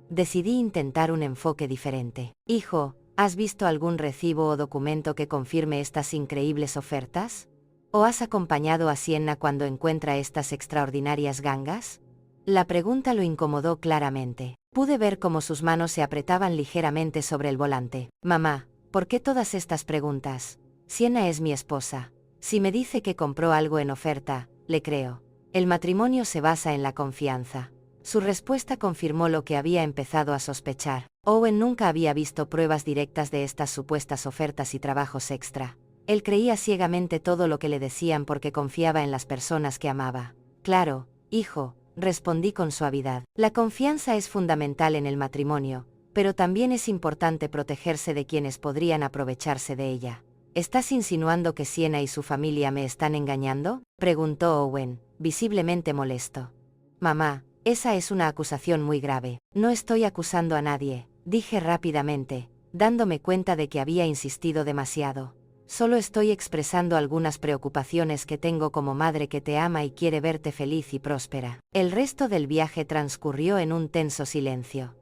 Decidí intentar un enfoque diferente. Hijo, ¿has visto algún recibo o documento que confirme estas increíbles ofertas? ¿O has acompañado a Siena cuando encuentra estas extraordinarias gangas? La pregunta lo incomodó claramente. Pude ver cómo sus manos se apretaban ligeramente sobre el volante. Mamá, ¿por qué todas estas preguntas? Siena es mi esposa. Si me dice que compró algo en oferta, le creo. El matrimonio se basa en la confianza. Su respuesta confirmó lo que había empezado a sospechar. Owen nunca había visto pruebas directas de estas supuestas ofertas y trabajos extra. Él creía ciegamente todo lo que le decían porque confiaba en las personas que amaba. Claro, hijo, respondí con suavidad. La confianza es fundamental en el matrimonio, pero también es importante protegerse de quienes podrían aprovecharse de ella. ¿Estás insinuando que Siena y su familia me están engañando?, preguntó Owen, visiblemente molesto. Mamá, esa es una acusación muy grave. No estoy acusando a nadie, dije rápidamente, dándome cuenta de que había insistido demasiado. Solo estoy expresando algunas preocupaciones que tengo como madre que te ama y quiere verte feliz y próspera. El resto del viaje transcurrió en un tenso silencio.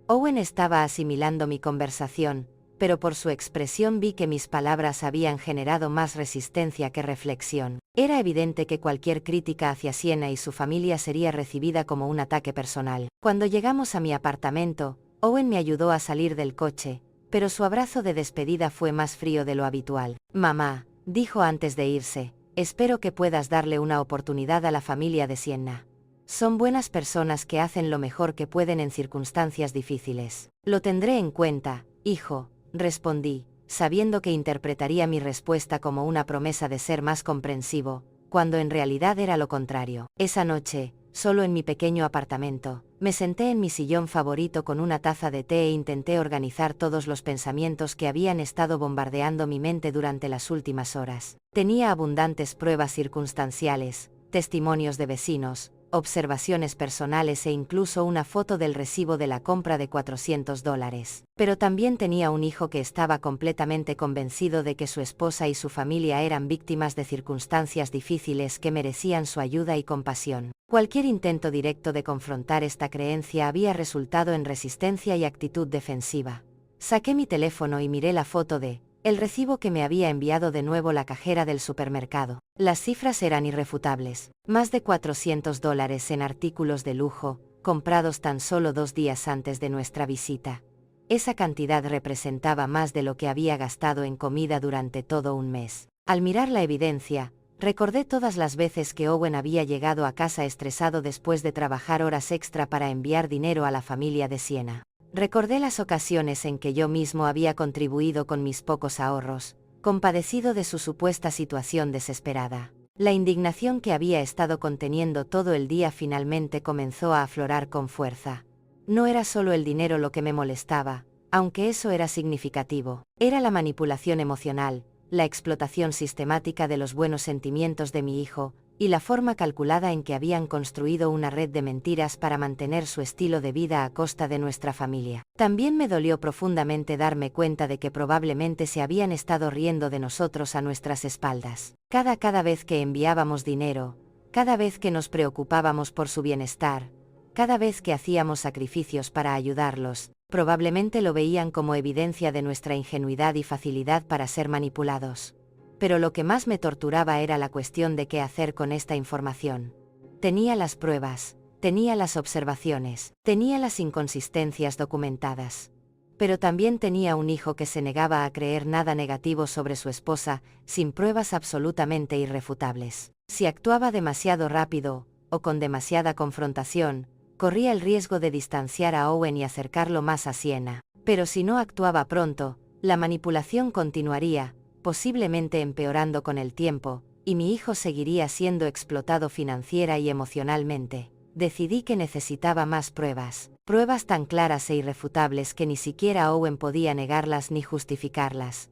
Owen estaba asimilando mi conversación, pero por su expresión vi que mis palabras habían generado más resistencia que reflexión. Era evidente que cualquier crítica hacia Siena y su familia sería recibida como un ataque personal. Cuando llegamos a mi apartamento, Owen me ayudó a salir del coche, pero su abrazo de despedida fue más frío de lo habitual. Mamá, dijo antes de irse, espero que puedas darle una oportunidad a la familia de Siena. Son buenas personas que hacen lo mejor que pueden en circunstancias difíciles. Lo tendré en cuenta, hijo, respondí, sabiendo que interpretaría mi respuesta como una promesa de ser más comprensivo, cuando en realidad era lo contrario. Esa noche, solo en mi pequeño apartamento, me senté en mi sillón favorito con una taza de té e intenté organizar todos los pensamientos que habían estado bombardeando mi mente durante las últimas horas. Tenía abundantes pruebas circunstanciales, testimonios de vecinos, observaciones personales e incluso una foto del recibo de la compra de $400. Pero también tenía un hijo que estaba completamente convencido de que su esposa y su familia eran víctimas de circunstancias difíciles que merecían su ayuda y compasión. Cualquier intento directo de confrontar esta creencia había resultado en resistencia y actitud defensiva. Saqué mi teléfono y miré la foto de el recibo que me había enviado de nuevo la cajera del supermercado. Las cifras eran irrefutables. Más de $400 en artículos de lujo, comprados tan solo 2 días antes de nuestra visita. Esa cantidad representaba más de lo que había gastado en comida durante todo un mes. Al mirar la evidencia, recordé todas las veces que Owen había llegado a casa estresado después de trabajar horas extra para enviar dinero a la familia de Siena. Recordé las ocasiones en que yo mismo había contribuido con mis pocos ahorros, compadecido de su supuesta situación desesperada. La indignación que había estado conteniendo todo el día finalmente comenzó a aflorar con fuerza. No era solo el dinero lo que me molestaba, aunque eso era significativo. Era la manipulación emocional, la explotación sistemática de los buenos sentimientos de mi hijo, y la forma calculada en que habían construido una red de mentiras para mantener su estilo de vida a costa de nuestra familia. También me dolió profundamente darme cuenta de que probablemente se habían estado riendo de nosotros a nuestras espaldas. Cada vez que enviábamos dinero, cada vez que nos preocupábamos por su bienestar, cada vez que hacíamos sacrificios para ayudarlos, probablemente lo veían como evidencia de nuestra ingenuidad y facilidad para ser manipulados. Pero lo que más me torturaba era la cuestión de qué hacer con esta información. Tenía las pruebas, tenía las observaciones, tenía las inconsistencias documentadas. Pero también tenía un hijo que se negaba a creer nada negativo sobre su esposa, sin pruebas absolutamente irrefutables. Si actuaba demasiado rápido, o con demasiada confrontación, corría el riesgo de distanciar a Owen y acercarlo más a Siena. Pero si no actuaba pronto, la manipulación continuaría, posiblemente empeorando con el tiempo, y mi hijo seguiría siendo explotado financiera y emocionalmente. Decidí que necesitaba más pruebas, pruebas tan claras e irrefutables que ni siquiera Owen podía negarlas ni justificarlas.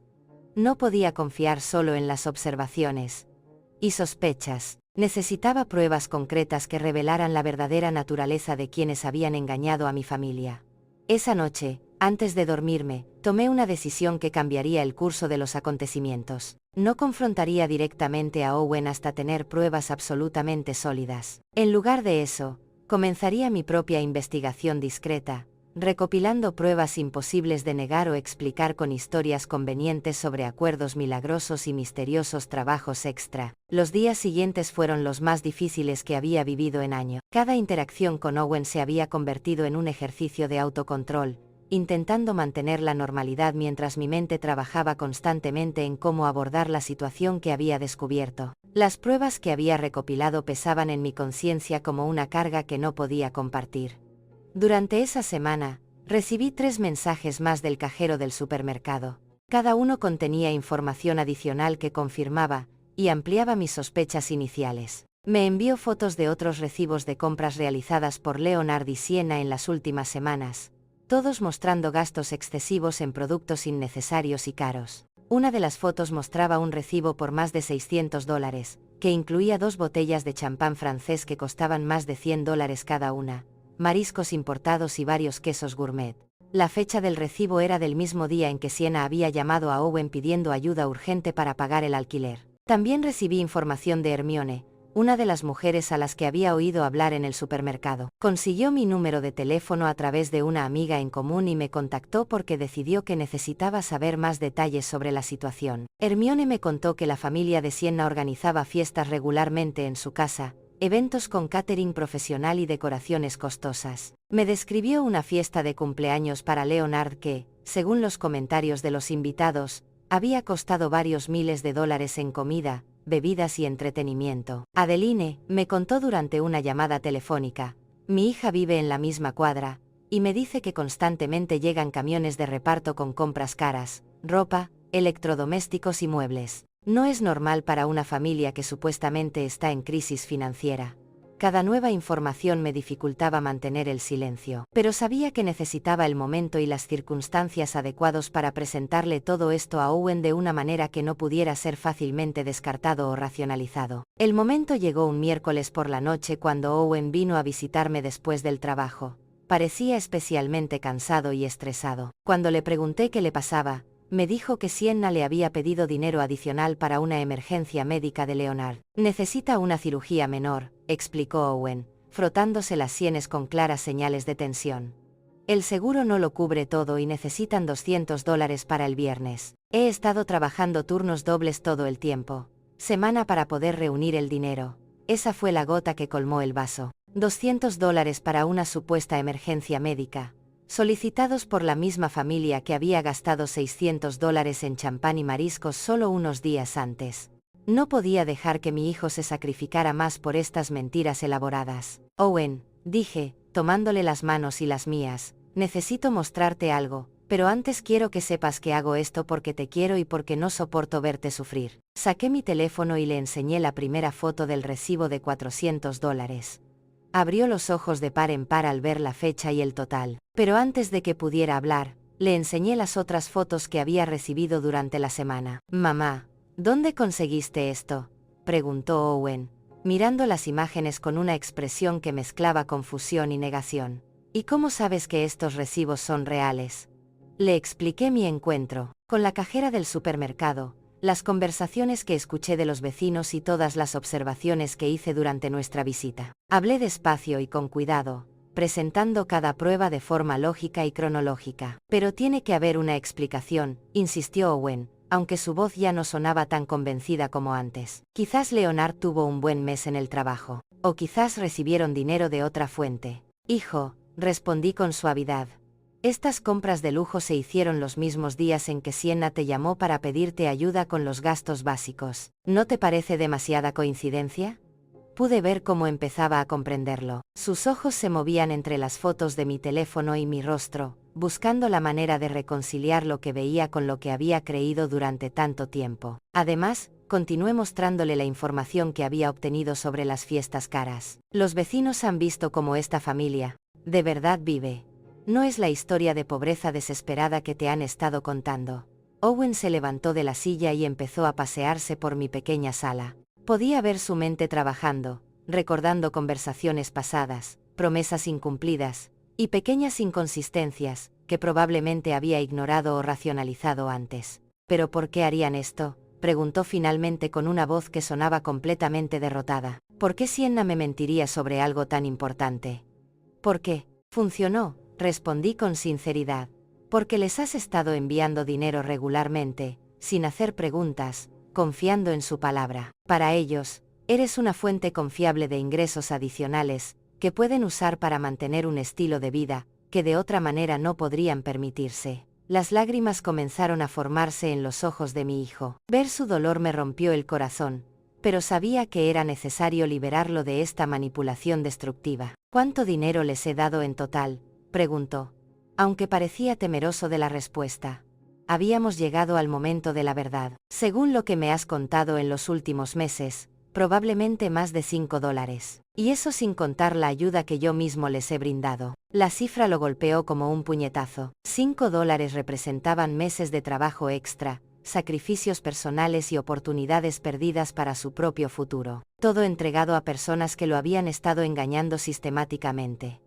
No podía confiar solo en las observaciones y sospechas. Necesitaba pruebas concretas que revelaran la verdadera naturaleza de quienes habían engañado a mi familia. Esa noche, antes de dormirme, tomé una decisión que cambiaría el curso de los acontecimientos. No confrontaría directamente a Owen hasta tener pruebas absolutamente sólidas. En lugar de eso, comenzaría mi propia investigación discreta, recopilando pruebas imposibles de negar o explicar con historias convenientes sobre acuerdos milagrosos y misteriosos trabajos extra. Los días siguientes fueron los más difíciles que había vivido en años. Cada interacción con Owen se había convertido en un ejercicio de autocontrol, intentando mantener la normalidad mientras mi mente trabajaba constantemente en cómo abordar la situación que había descubierto. Las pruebas que había recopilado pesaban en mi conciencia como una carga que no podía compartir. Durante esa semana, recibí 3 mensajes más del cajero del supermercado. Cada uno contenía información adicional que confirmaba y ampliaba mis sospechas iniciales. Me envió fotos de otros recibos de compras realizadas por Leonard y Siena en las últimas semanas, todos mostrando gastos excesivos en productos innecesarios y caros. Una de las fotos mostraba un recibo por más de $600, que incluía 2 botellas de champán francés que costaban más de $100 cada una, mariscos importados y varios quesos gourmet. La fecha del recibo era del mismo día en que Siena había llamado a Owen pidiendo ayuda urgente para pagar el alquiler. También recibí información de Hermione, una de las mujeres a las que había oído hablar en el supermercado. Consiguió mi número de teléfono a través de una amiga en común y me contactó porque decidió que necesitaba saber más detalles sobre la situación. Hermione me contó que la familia de Siena organizaba fiestas regularmente en su casa, eventos con catering profesional y decoraciones costosas. Me describió una fiesta de cumpleaños para Leonard que, según los comentarios de los invitados, había costado varios miles de dólares en comida, bebidas y entretenimiento. Adeline, me contó durante una llamada telefónica, mi hija vive en la misma cuadra, y me dice que constantemente llegan camiones de reparto con compras caras, ropa, electrodomésticos y muebles. No es normal para una familia que supuestamente está en crisis financiera. Cada nueva información me dificultaba mantener el silencio, pero sabía que necesitaba el momento y las circunstancias adecuados para presentarle todo esto a Owen de una manera que no pudiera ser fácilmente descartado o racionalizado. El momento llegó un miércoles por la noche cuando Owen vino a visitarme después del trabajo. Parecía especialmente cansado y estresado. Cuando le pregunté qué le pasaba, me dijo que Sienna le había pedido dinero adicional para una emergencia médica de Leonard. Necesita una cirugía menor, explicó Owen, frotándose las sienes con claras señales de tensión. El seguro no lo cubre todo y necesitan $200 para el viernes. He estado trabajando turnos dobles todo el tiempo. Semana para poder reunir el dinero. Esa fue la gota que colmó el vaso. $200 para una supuesta emergencia médica, solicitados por la misma familia que había gastado $600 en champán y mariscos solo unos días antes. No podía dejar que mi hijo se sacrificara más por estas mentiras elaboradas. Owen, dije, tomándole las manos y las mías, necesito mostrarte algo, pero antes quiero que sepas que hago esto porque te quiero y porque no soporto verte sufrir. Saqué mi teléfono y le enseñé la primera foto del recibo de $400. Abrió los ojos de par en par al ver la fecha y el total, pero antes de que pudiera hablar, le enseñé las otras fotos que había recibido durante la semana. Mamá, ¿dónde conseguiste esto?, preguntó Owen, mirando las imágenes con una expresión que mezclaba confusión y negación. ¿Y cómo sabes que estos recibos son reales? Le expliqué mi encuentro con la cajera del supermercado, las conversaciones que escuché de los vecinos y todas las observaciones que hice durante nuestra visita. Hablé despacio y con cuidado, presentando cada prueba de forma lógica y cronológica. Pero tiene que haber una explicación, insistió Owen, aunque su voz ya no sonaba tan convencida como antes. Quizás Leonard tuvo un buen mes en el trabajo, o quizás recibieron dinero de otra fuente. Hijo, respondí con suavidad. Estas compras de lujo se hicieron los mismos días en que Sienna te llamó para pedirte ayuda con los gastos básicos. ¿No te parece demasiada coincidencia? Pude ver cómo empezaba a comprenderlo. Sus ojos se movían entre las fotos de mi teléfono y mi rostro, buscando la manera de reconciliar lo que veía con lo que había creído durante tanto tiempo. Además, continué mostrándole la información que había obtenido sobre las fiestas caras. Los vecinos han visto cómo esta familia, de verdad vive. No es la historia de pobreza desesperada que te han estado contando. Owen se levantó de la silla y empezó a pasearse por mi pequeña sala. Podía ver su mente trabajando, recordando conversaciones pasadas, promesas incumplidas, y pequeñas inconsistencias, que probablemente había ignorado o racionalizado antes. ¿Pero por qué harían esto?, preguntó finalmente con una voz que sonaba completamente derrotada. ¿Por qué Sienna me mentiría sobre algo tan importante? ¿Por qué? Funcionó, respondí con sinceridad. Porque les has estado enviando dinero regularmente, sin hacer preguntas, confiando en su palabra. Para ellos, eres una fuente confiable de ingresos adicionales, que pueden usar para mantener un estilo de vida, que de otra manera no podrían permitirse. Las lágrimas comenzaron a formarse en los ojos de mi hijo. Ver su dolor me rompió el corazón, pero sabía que era necesario liberarlo de esta manipulación destructiva. ¿Cuánto dinero les he dado en total?, preguntó, aunque parecía temeroso de la respuesta. Habíamos llegado al momento de la verdad. Según lo que me has contado en los últimos meses, probablemente más de $5. Y eso sin contar la ayuda que yo mismo les he brindado. La cifra lo golpeó como un puñetazo. $5 representaban meses de trabajo extra, sacrificios personales y oportunidades perdidas para su propio futuro. Todo entregado a personas que lo habían estado engañando sistemáticamente.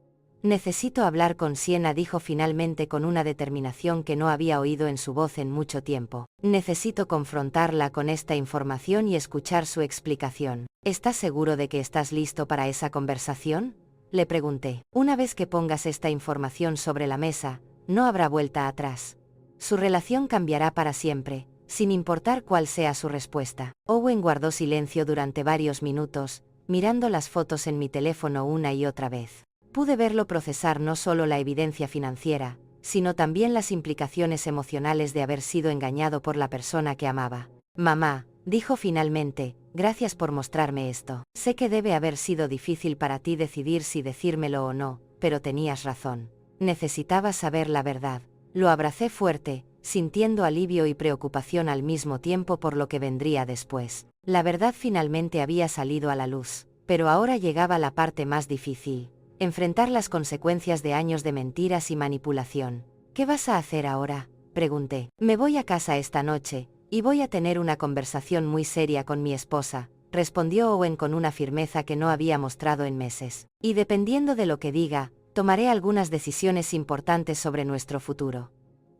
Necesito hablar con Sienna, dijo finalmente con una determinación que no había oído en su voz en mucho tiempo. Necesito confrontarla con esta información y escuchar su explicación. ¿Estás seguro de que estás listo para esa conversación?, le pregunté. Una vez que pongas esta información sobre la mesa, no habrá vuelta atrás. Su relación cambiará para siempre, sin importar cuál sea su respuesta. Owen guardó silencio durante varios minutos, mirando las fotos en mi teléfono una y otra vez. Pude verlo procesar no solo la evidencia financiera, sino también las implicaciones emocionales de haber sido engañado por la persona que amaba. Mamá, dijo finalmente, gracias por mostrarme esto. Sé que debe haber sido difícil para ti decidir si decírmelo o no, pero tenías razón. Necesitabas saber la verdad. Lo abracé fuerte, sintiendo alivio y preocupación al mismo tiempo por lo que vendría después. La verdad finalmente había salido a la luz, Pero ahora llegaba la parte más difícil: enfrentar las consecuencias de años de mentiras y manipulación. ¿Qué vas a hacer ahora?, pregunté. Me voy a casa esta noche, y voy a tener una conversación muy seria con mi esposa, respondió Owen con una firmeza que no había mostrado en meses. Y dependiendo de lo que diga, tomaré algunas decisiones importantes sobre nuestro futuro.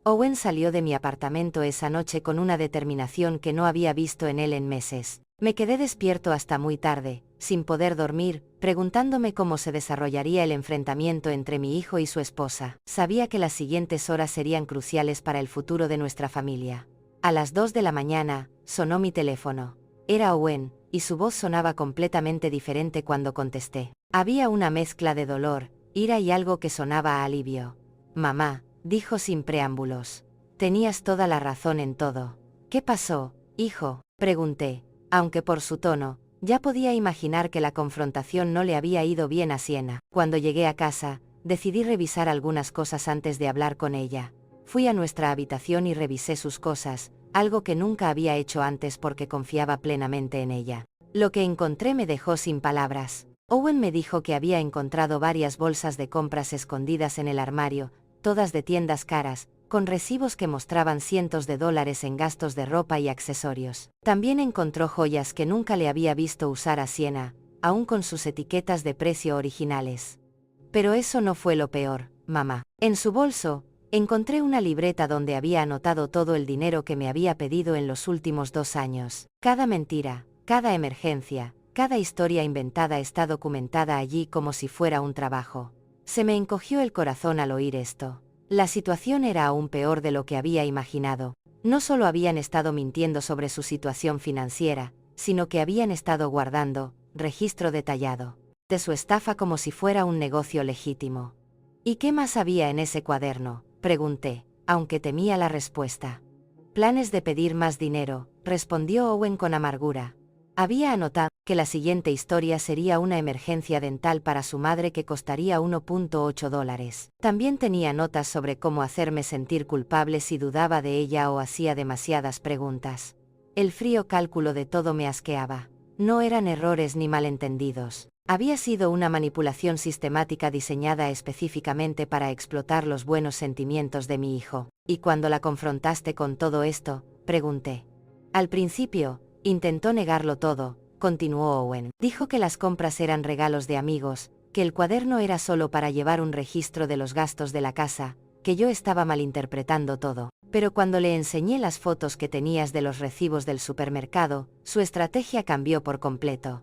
Owen salió de mi apartamento esa noche con una determinación que no había visto en él en meses. Me quedé despierto hasta muy tarde, sin poder dormir, preguntándome cómo se desarrollaría el enfrentamiento entre mi hijo y su esposa. Sabía que las siguientes horas serían cruciales para el futuro de nuestra familia. A las 2 de la mañana, sonó mi teléfono. Era Owen, y su voz sonaba completamente diferente cuando contesté. Había una mezcla de dolor, ira y algo que sonaba a alivio. Mamá, dijo sin preámbulos. Tenías toda la razón en todo. ¿Qué pasó, hijo?, pregunté, aunque por su tono, ya podía imaginar que la confrontación no le había ido bien a Sienna. Cuando llegué a casa, decidí revisar algunas cosas antes de hablar con ella. Fui a nuestra habitación y revisé sus cosas, algo que nunca había hecho antes porque confiaba plenamente en ella. Lo que encontré me dejó sin palabras. Owen me dijo que había encontrado varias bolsas de compras escondidas en el armario, todas de tiendas caras, con recibos que mostraban cientos de dólares en gastos de ropa y accesorios. También encontró joyas que nunca le había visto usar a Sienna, aún con sus etiquetas de precio originales. Pero eso no fue lo peor, mamá. En su bolso, encontré una libreta donde había anotado todo el dinero que me había pedido en los últimos 2 años. Cada mentira, cada emergencia, cada historia inventada está documentada allí como si fuera un trabajo. Se me encogió el corazón al oír esto. La situación era aún peor de lo que había imaginado. No solo habían estado mintiendo sobre su situación financiera, sino que habían estado guardando registro detallado de su estafa como si fuera un negocio legítimo. ¿Y qué más había en ese cuaderno?, pregunté, aunque temía la respuesta. Planes de pedir más dinero, respondió Owen con amargura. Había anotado que la siguiente historia sería una emergencia dental para su madre que costaría $1.8. También tenía notas sobre cómo hacerme sentir culpable si dudaba de ella o hacía demasiadas preguntas. El frío cálculo de todo me asqueaba. No eran errores ni malentendidos. Había sido una manipulación sistemática diseñada específicamente para explotar los buenos sentimientos de mi hijo. ¿Y cuando la confrontaste con todo esto?, pregunté. Al principio, intentó negarlo todo, continuó Owen. Dijo que las compras eran regalos de amigos, que el cuaderno era solo para llevar un registro de los gastos de la casa, que yo estaba malinterpretando todo. Pero cuando le enseñé las fotos que tenías de los recibos del supermercado, su estrategia cambió por completo.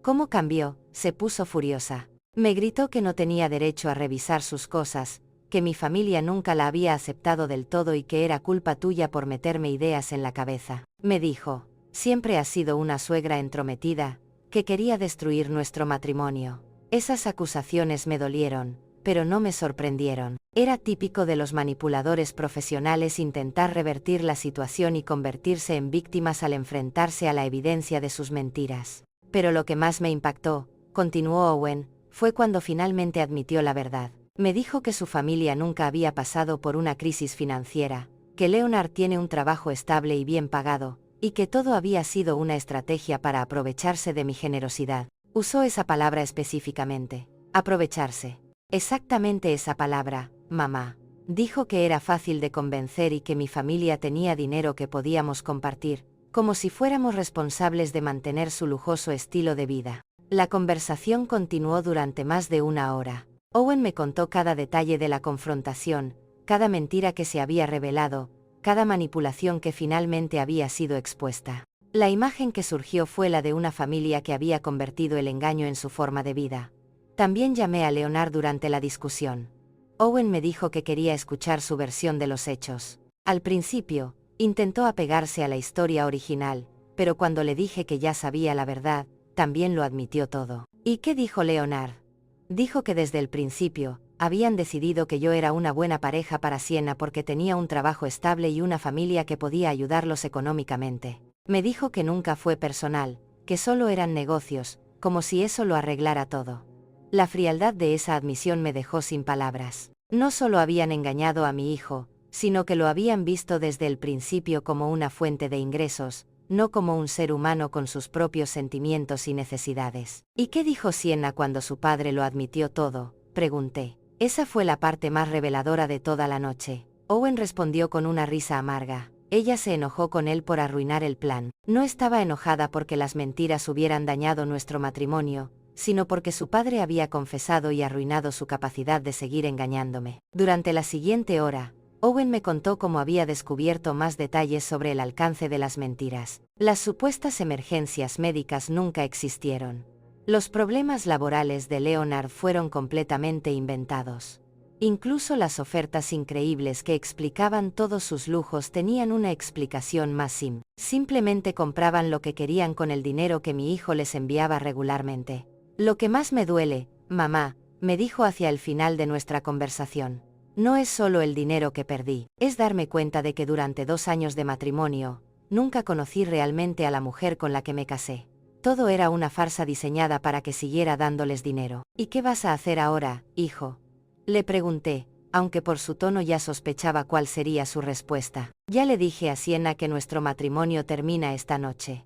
¿Cómo cambió?, se puso furiosa. Me gritó que no tenía derecho a revisar sus cosas, que mi familia nunca la había aceptado del todo y que era culpa tuya por meterme ideas en la cabeza. Me dijo: siempre has sido una suegra entrometida, que quería destruir nuestro matrimonio. Esas acusaciones me dolieron, pero no me sorprendieron. Era típico de los manipuladores profesionales intentar revertir la situación y convertirse en víctimas al enfrentarse a la evidencia de sus mentiras. Pero lo que más me impactó, continuó Owen, fue cuando finalmente admitió la verdad. Me dijo que su familia nunca había pasado por una crisis financiera, que Leonard tiene un trabajo estable y bien pagado, y que todo había sido una estrategia para aprovecharse de mi generosidad. Usó esa palabra específicamente. Aprovecharse. Exactamente esa palabra, mamá. Dijo que era fácil de convencer y que mi familia tenía dinero que podíamos compartir, como si fuéramos responsables de mantener su lujoso estilo de vida. La conversación continuó durante más de 1 hora. Owen me contó cada detalle de la confrontación, cada mentira que se había revelado, cada manipulación que finalmente había sido expuesta. La imagen que surgió fue la de una familia que había convertido el engaño en su forma de vida. También llamé a Leonard durante la discusión. Owen me dijo que quería escuchar su versión de los hechos. Al principio, intentó apegarse a la historia original, pero cuando le dije que ya sabía la verdad, también lo admitió todo. ¿Y qué dijo Leonard? Dijo que desde el principio, habían decidido que yo era una buena pareja para Sienna porque tenía un trabajo estable y una familia que podía ayudarlos económicamente. Me dijo que nunca fue personal, que solo eran negocios, como si eso lo arreglara todo. La frialdad de esa admisión me dejó sin palabras. No solo habían engañado a mi hijo, sino que lo habían visto desde el principio como una fuente de ingresos, no como un ser humano con sus propios sentimientos y necesidades. ¿Y qué dijo Sienna cuando su padre lo admitió todo?, pregunté. Esa fue la parte más reveladora de toda la noche. Owen respondió con una risa amarga. Ella se enojó con él por arruinar el plan. No estaba enojada porque las mentiras hubieran dañado nuestro matrimonio, sino porque su padre había confesado y arruinado su capacidad de seguir engañándome. Durante la siguiente hora, Owen me contó cómo había descubierto más detalles sobre el alcance de las mentiras. Las supuestas emergencias médicas nunca existieron. Los problemas laborales de Leonard fueron completamente inventados. Incluso las ofertas increíbles que explicaban todos sus lujos tenían una explicación más simple. Simplemente compraban lo que querían con el dinero que mi hijo les enviaba regularmente. Lo que más me duele, mamá, me dijo hacia el final de nuestra conversación, no es solo el dinero que perdí, es darme cuenta de que durante 2 años de matrimonio, nunca conocí realmente a la mujer con la que me casé. Todo era una farsa diseñada para que siguiera dándoles dinero. ¿Y qué vas a hacer ahora, hijo?, le pregunté, aunque por su tono ya sospechaba cuál sería su respuesta. Ya le dije a Sienna que nuestro matrimonio termina esta noche.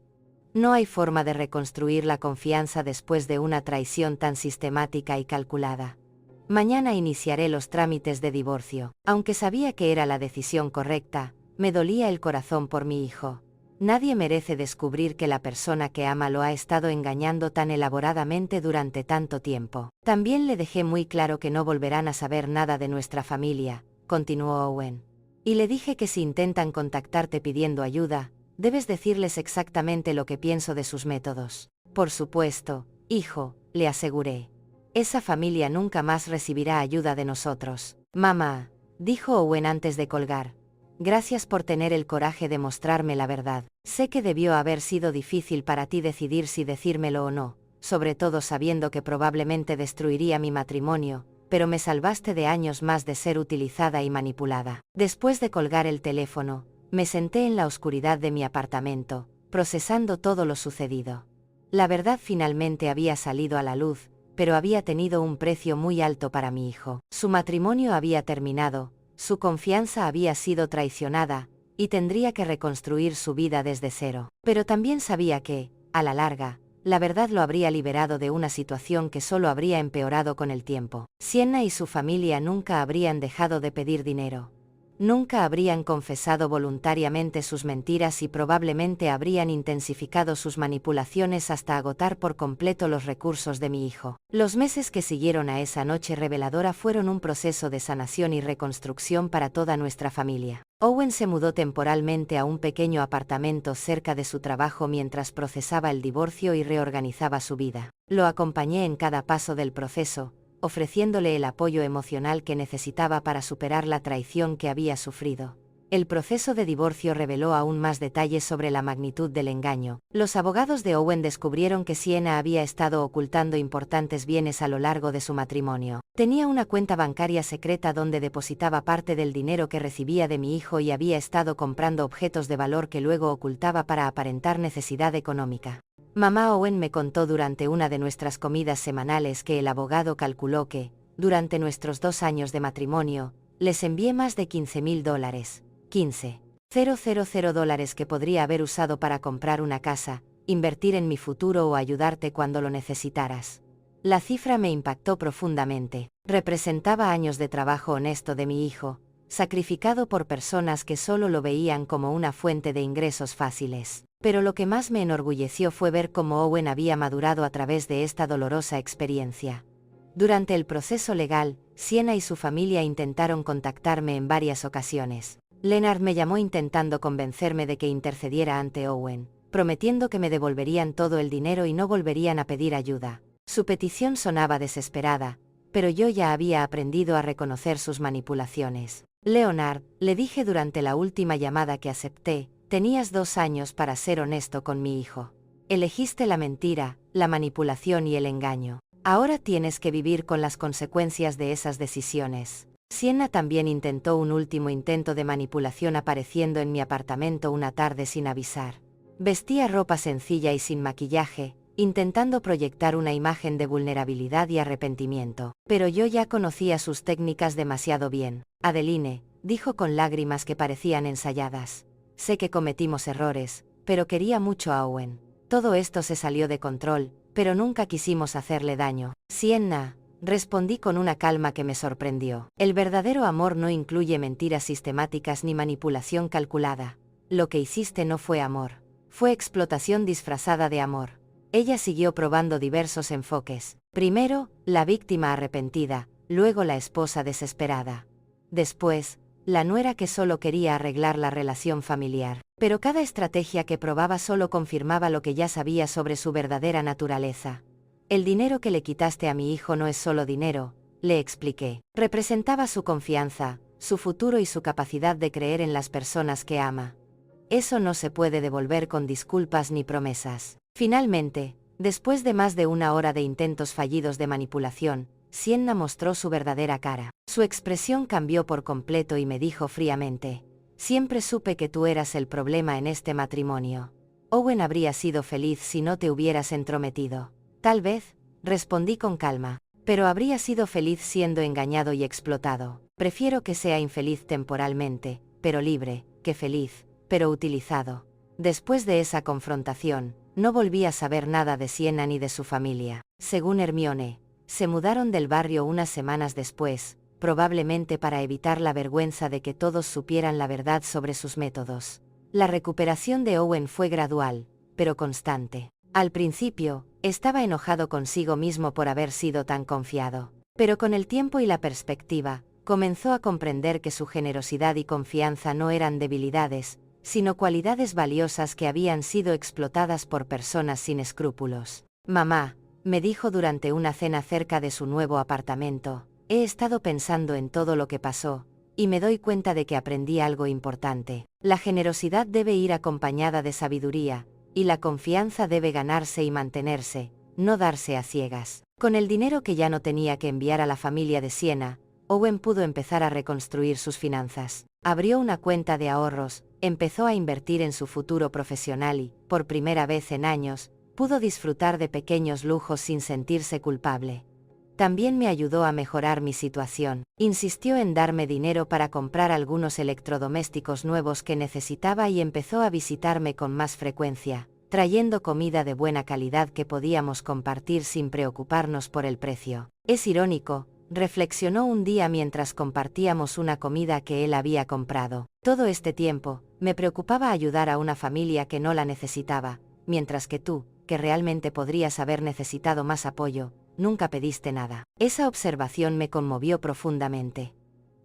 No hay forma de reconstruir la confianza después de una traición tan sistemática y calculada. Mañana iniciaré los trámites de divorcio. Aunque sabía que era la decisión correcta, me dolía el corazón por mi hijo. Nadie merece descubrir que la persona que ama lo ha estado engañando tan elaboradamente durante tanto tiempo. También le dejé muy claro que no volverán a saber nada de nuestra familia, continuó Owen. Y le dije que si intentan contactarte pidiendo ayuda, debes decirles exactamente lo que pienso de sus métodos. Por supuesto, hijo, le aseguré. Esa familia nunca más recibirá ayuda de nosotros. Mamá, dijo Owen antes de colgar. Gracias por tener el coraje de mostrarme la verdad. Sé que debió haber sido difícil para ti decidir si decírmelo o no, sobre todo sabiendo que probablemente destruiría mi matrimonio, pero me salvaste de años más de ser utilizada y manipulada. Después de colgar el teléfono, me senté en la oscuridad de mi apartamento, procesando todo lo sucedido. La verdad finalmente había salido a la luz, pero había tenido un precio muy alto para mi hijo. Su matrimonio había terminado, su confianza había sido traicionada, y tendría que reconstruir su vida desde cero. Pero también sabía que, a la larga, la verdad lo habría liberado de una situación que solo habría empeorado con el tiempo. Sienna y su familia nunca habrían dejado de pedir dinero. Nunca habrían confesado voluntariamente sus mentiras y probablemente habrían intensificado sus manipulaciones hasta agotar por completo los recursos de mi hijo. Los meses que siguieron a esa noche reveladora fueron un proceso de sanación y reconstrucción para toda nuestra familia. Owen se mudó temporalmente a un pequeño apartamento cerca de su trabajo mientras procesaba el divorcio y reorganizaba su vida. Lo acompañé en cada paso del proceso, ofreciéndole el apoyo emocional que necesitaba para superar la traición que había sufrido. El proceso de divorcio reveló aún más detalles sobre la magnitud del engaño. Los abogados de Owen descubrieron que Sienna había estado ocultando importantes bienes a lo largo de su matrimonio. Tenía una cuenta bancaria secreta donde depositaba parte del dinero que recibía de mi hijo y había estado comprando objetos de valor que luego ocultaba para aparentar necesidad económica. Mamá Owen me contó durante una de nuestras comidas semanales que el abogado calculó que, durante nuestros 2 años de matrimonio, les envié más de $15,000, $15,000 que podría haber usado para comprar una casa, invertir en mi futuro o ayudarte cuando lo necesitaras. La cifra me impactó profundamente. Representaba años de trabajo honesto de mi hijo, sacrificado por personas que solo lo veían como una fuente de ingresos fáciles. Pero lo que más me enorgulleció fue ver cómo Owen había madurado a través de esta dolorosa experiencia. Durante el proceso legal, Sienna y su familia intentaron contactarme en varias ocasiones. Leonard me llamó intentando convencerme de que intercediera ante Owen, prometiendo que me devolverían todo el dinero y no volverían a pedir ayuda. Su petición sonaba desesperada, pero yo ya había aprendido a reconocer sus manipulaciones. Leonard, le dije durante la última llamada que acepté, tenías 2 años para ser honesto con mi hijo. Elegiste la mentira, la manipulación y el engaño. Ahora tienes que vivir con las consecuencias de esas decisiones. Sienna también intentó un último intento de manipulación apareciendo en mi apartamento una tarde sin avisar. Vestía ropa sencilla y sin maquillaje, intentando proyectar una imagen de vulnerabilidad y arrepentimiento. Pero yo ya conocía sus técnicas demasiado bien. Adeline, dijo con lágrimas que parecían ensayadas. Sé que cometimos errores, pero quería mucho a Owen. Todo esto se salió de control, pero nunca quisimos hacerle daño. Sienna, respondí con una calma que me sorprendió. El verdadero amor no incluye mentiras sistemáticas ni manipulación calculada. Lo que hiciste no fue amor. Fue explotación disfrazada de amor. Ella siguió probando diversos enfoques. Primero, la víctima arrepentida, luego la esposa desesperada. Después, la nuera que solo quería arreglar la relación familiar. Pero cada estrategia que probaba solo confirmaba lo que ya sabía sobre su verdadera naturaleza. El dinero que le quitaste a mi hijo no es solo dinero, le expliqué. Representaba su confianza, su futuro y su capacidad de creer en las personas que ama. Eso no se puede devolver con disculpas ni promesas. Finalmente, después de más de una hora de intentos fallidos de manipulación, Sienna mostró su verdadera cara. Su expresión cambió por completo y me dijo fríamente: siempre supe que tú eras el problema en este matrimonio. Owen habría sido feliz si no te hubieras entrometido. Tal vez, respondí con calma, pero habría sido feliz siendo engañado y explotado. Prefiero que sea infeliz temporalmente, pero libre, que feliz, pero utilizado. Después de esa confrontación, no volví a saber nada de Sienna ni de su familia. Según Hermione, se mudaron del barrio unas semanas después, probablemente para evitar la vergüenza de que todos supieran la verdad sobre sus métodos. La recuperación de Owen fue gradual, pero constante. Al principio, estaba enojado consigo mismo por haber sido tan confiado. Pero con el tiempo y la perspectiva, comenzó a comprender que su generosidad y confianza no eran debilidades, sino cualidades valiosas que habían sido explotadas por personas sin escrúpulos. Mamá, me dijo durante una cena cerca de su nuevo apartamento, he estado pensando en todo lo que pasó, y me doy cuenta de que aprendí algo importante. La generosidad debe ir acompañada de sabiduría, y la confianza debe ganarse y mantenerse, no darse a ciegas. Con el dinero que ya no tenía que enviar a la familia de Siena, Owen pudo empezar a reconstruir sus finanzas. Abrió una cuenta de ahorros, empezó a invertir en su futuro profesional y, por primera vez en años, pudo disfrutar de pequeños lujos sin sentirse culpable. También me ayudó a mejorar mi situación. Insistió en darme dinero para comprar algunos electrodomésticos nuevos que necesitaba y empezó a visitarme con más frecuencia, trayendo comida de buena calidad que podíamos compartir sin preocuparnos por el precio. Es irónico, reflexionó un día mientras compartíamos una comida que él había comprado. Todo este tiempo, me preocupaba ayudar a una familia que no la necesitaba, mientras que tú, que realmente podrías haber necesitado más apoyo, nunca pediste nada. Esa observación me conmovió profundamente.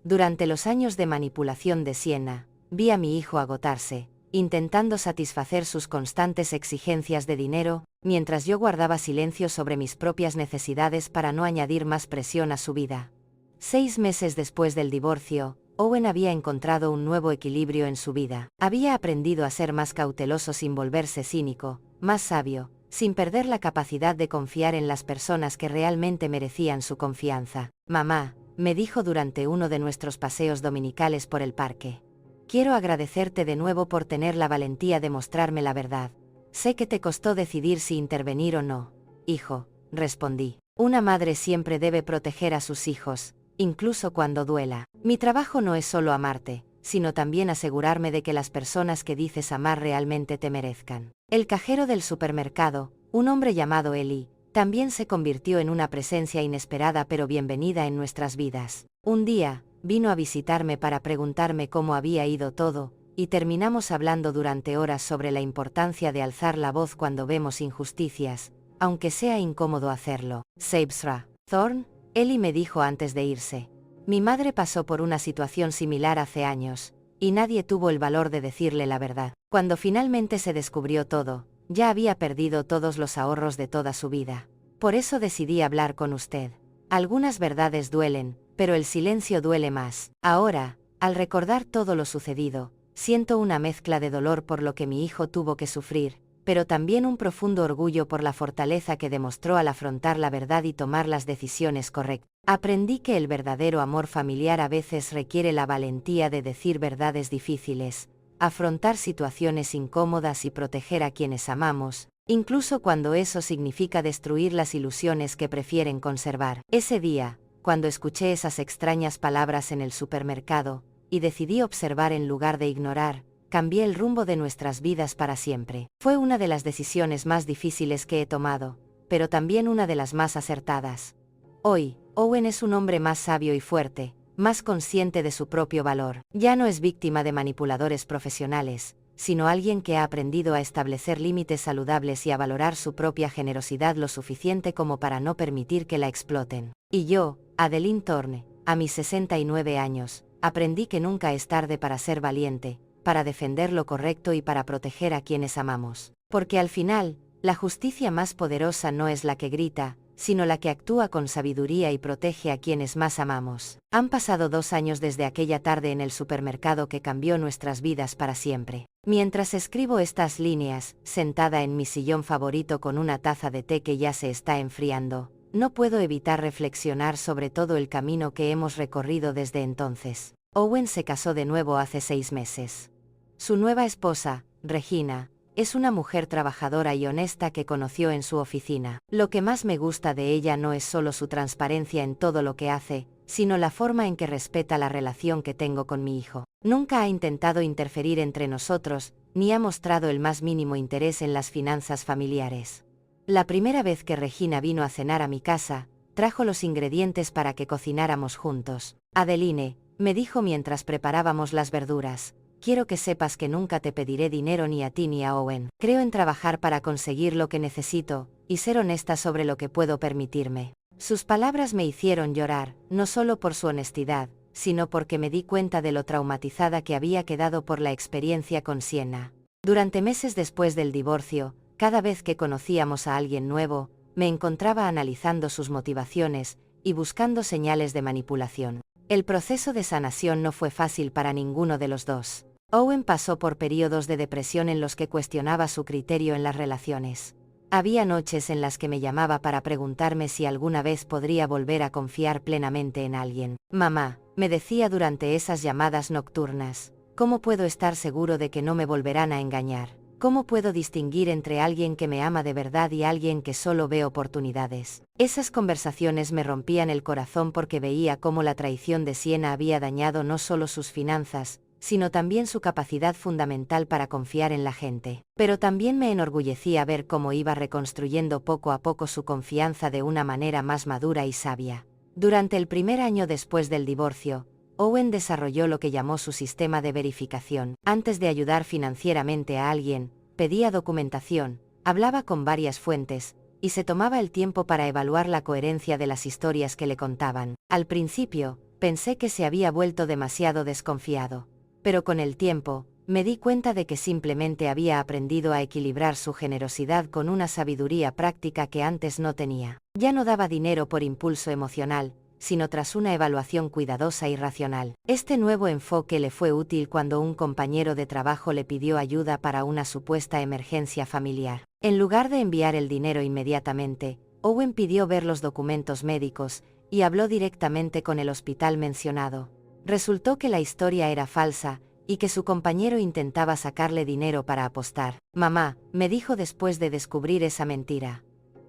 Durante los años de manipulación de Siena, vi a mi hijo agotarse, intentando satisfacer sus constantes exigencias de dinero, mientras yo guardaba silencio sobre mis propias necesidades para no añadir más presión a su vida. 6 meses después del divorcio, Owen había encontrado un nuevo equilibrio en su vida. Había aprendido a ser más cauteloso sin volverse cínico, más sabio, sin perder la capacidad de confiar en las personas que realmente merecían su confianza. Mamá, me dijo durante uno de nuestros paseos dominicales por el parque. Quiero agradecerte de nuevo por tener la valentía de mostrarme la verdad. Sé que te costó decidir si intervenir o no. Hijo, respondí. Una madre siempre debe proteger a sus hijos, incluso cuando duela. Mi trabajo no es solo amarte, sino también asegurarme de que las personas que dices amar realmente te merezcan. El cajero del supermercado, un hombre llamado Eli, también se convirtió en una presencia inesperada pero bienvenida en nuestras vidas. Un día, vino a visitarme para preguntarme cómo había ido todo, y terminamos hablando durante horas sobre la importancia de alzar la voz cuando vemos injusticias, aunque sea incómodo hacerlo. Sabesra, Thorn, Eli me dijo antes de irse. Mi madre pasó por una situación similar hace años, y nadie tuvo el valor de decirle la verdad. Cuando finalmente se descubrió todo, ya había perdido todos los ahorros de toda su vida. Por eso decidí hablar con usted. Algunas verdades duelen, pero el silencio duele más. Ahora, al recordar todo lo sucedido, siento una mezcla de dolor por lo que mi hijo tuvo que sufrir, pero también un profundo orgullo por la fortaleza que demostró al afrontar la verdad y tomar las decisiones correctas. Aprendí que el verdadero amor familiar a veces requiere la valentía de decir verdades difíciles, afrontar situaciones incómodas y proteger a quienes amamos, incluso cuando eso significa destruir las ilusiones que prefieren conservar. Ese día, cuando escuché esas extrañas palabras en el supermercado, y decidí observar en lugar de ignorar, cambié el rumbo de nuestras vidas para siempre. Fue una de las decisiones más difíciles que he tomado, pero también una de las más acertadas. Hoy, Owen es un hombre más sabio y fuerte, más consciente de su propio valor. Ya no es víctima de manipuladores profesionales, sino alguien que ha aprendido a establecer límites saludables y a valorar su propia generosidad lo suficiente como para no permitir que la exploten. Y yo, Adeline Thorne, a mis 69 años, aprendí que nunca es tarde para ser valiente, para defender lo correcto y para proteger a quienes amamos. Porque al final, la justicia más poderosa no es la que grita, sino la que actúa con sabiduría y protege a quienes más amamos. Han pasado 2 años desde aquella tarde en el supermercado que cambió nuestras vidas para siempre. Mientras escribo estas líneas, sentada en mi sillón favorito con una taza de té que ya se está enfriando, no puedo evitar reflexionar sobre todo el camino que hemos recorrido desde entonces. Owen se casó de nuevo hace 6 meses. Su nueva esposa, Regina, es una mujer trabajadora y honesta que conoció en su oficina. Lo que más me gusta de ella no es solo su transparencia en todo lo que hace, sino la forma en que respeta la relación que tengo con mi hijo. Nunca ha intentado interferir entre nosotros, ni ha mostrado el más mínimo interés en las finanzas familiares. La primera vez que Regina vino a cenar a mi casa, trajo los ingredientes para que cocináramos juntos. Adeline, me dijo mientras preparábamos las verduras, quiero que sepas que nunca te pediré dinero ni a ti ni a Owen. Creo en trabajar para conseguir lo que necesito, y ser honesta sobre lo que puedo permitirme. Sus palabras me hicieron llorar, no solo por su honestidad, sino porque me di cuenta de lo traumatizada que había quedado por la experiencia con Sienna. Durante meses después del divorcio, cada vez que conocíamos a alguien nuevo, me encontraba analizando sus motivaciones y buscando señales de manipulación. El proceso de sanación no fue fácil para ninguno de los dos. Owen pasó por periodos de depresión en los que cuestionaba su criterio en las relaciones. Había noches en las que me llamaba para preguntarme si alguna vez podría volver a confiar plenamente en alguien. Mamá, me decía durante esas llamadas nocturnas, ¿cómo puedo estar seguro de que no me volverán a engañar? ¿Cómo puedo distinguir entre alguien que me ama de verdad y alguien que solo ve oportunidades? Esas conversaciones me rompían el corazón porque veía cómo la traición de Sienna había dañado no solo sus finanzas, sino también su capacidad fundamental para confiar en la gente. Pero también me enorgullecía ver cómo iba reconstruyendo poco a poco su confianza de una manera más madura y sabia. Durante el primer año después del divorcio, Owen desarrolló lo que llamó su sistema de verificación. Antes de ayudar financieramente a alguien, pedía documentación, hablaba con varias fuentes, y se tomaba el tiempo para evaluar la coherencia de las historias que le contaban. Al principio, pensé que se había vuelto demasiado desconfiado. Pero con el tiempo, me di cuenta de que simplemente había aprendido a equilibrar su generosidad con una sabiduría práctica que antes no tenía. Ya no daba dinero por impulso emocional, sino tras una evaluación cuidadosa y racional. Este nuevo enfoque le fue útil cuando un compañero de trabajo le pidió ayuda para una supuesta emergencia familiar. En lugar de enviar el dinero inmediatamente, Owen pidió ver los documentos médicos, y habló directamente con el hospital mencionado. Resultó que la historia era falsa, y que su compañero intentaba sacarle dinero para apostar. Mamá, me dijo después de descubrir esa mentira.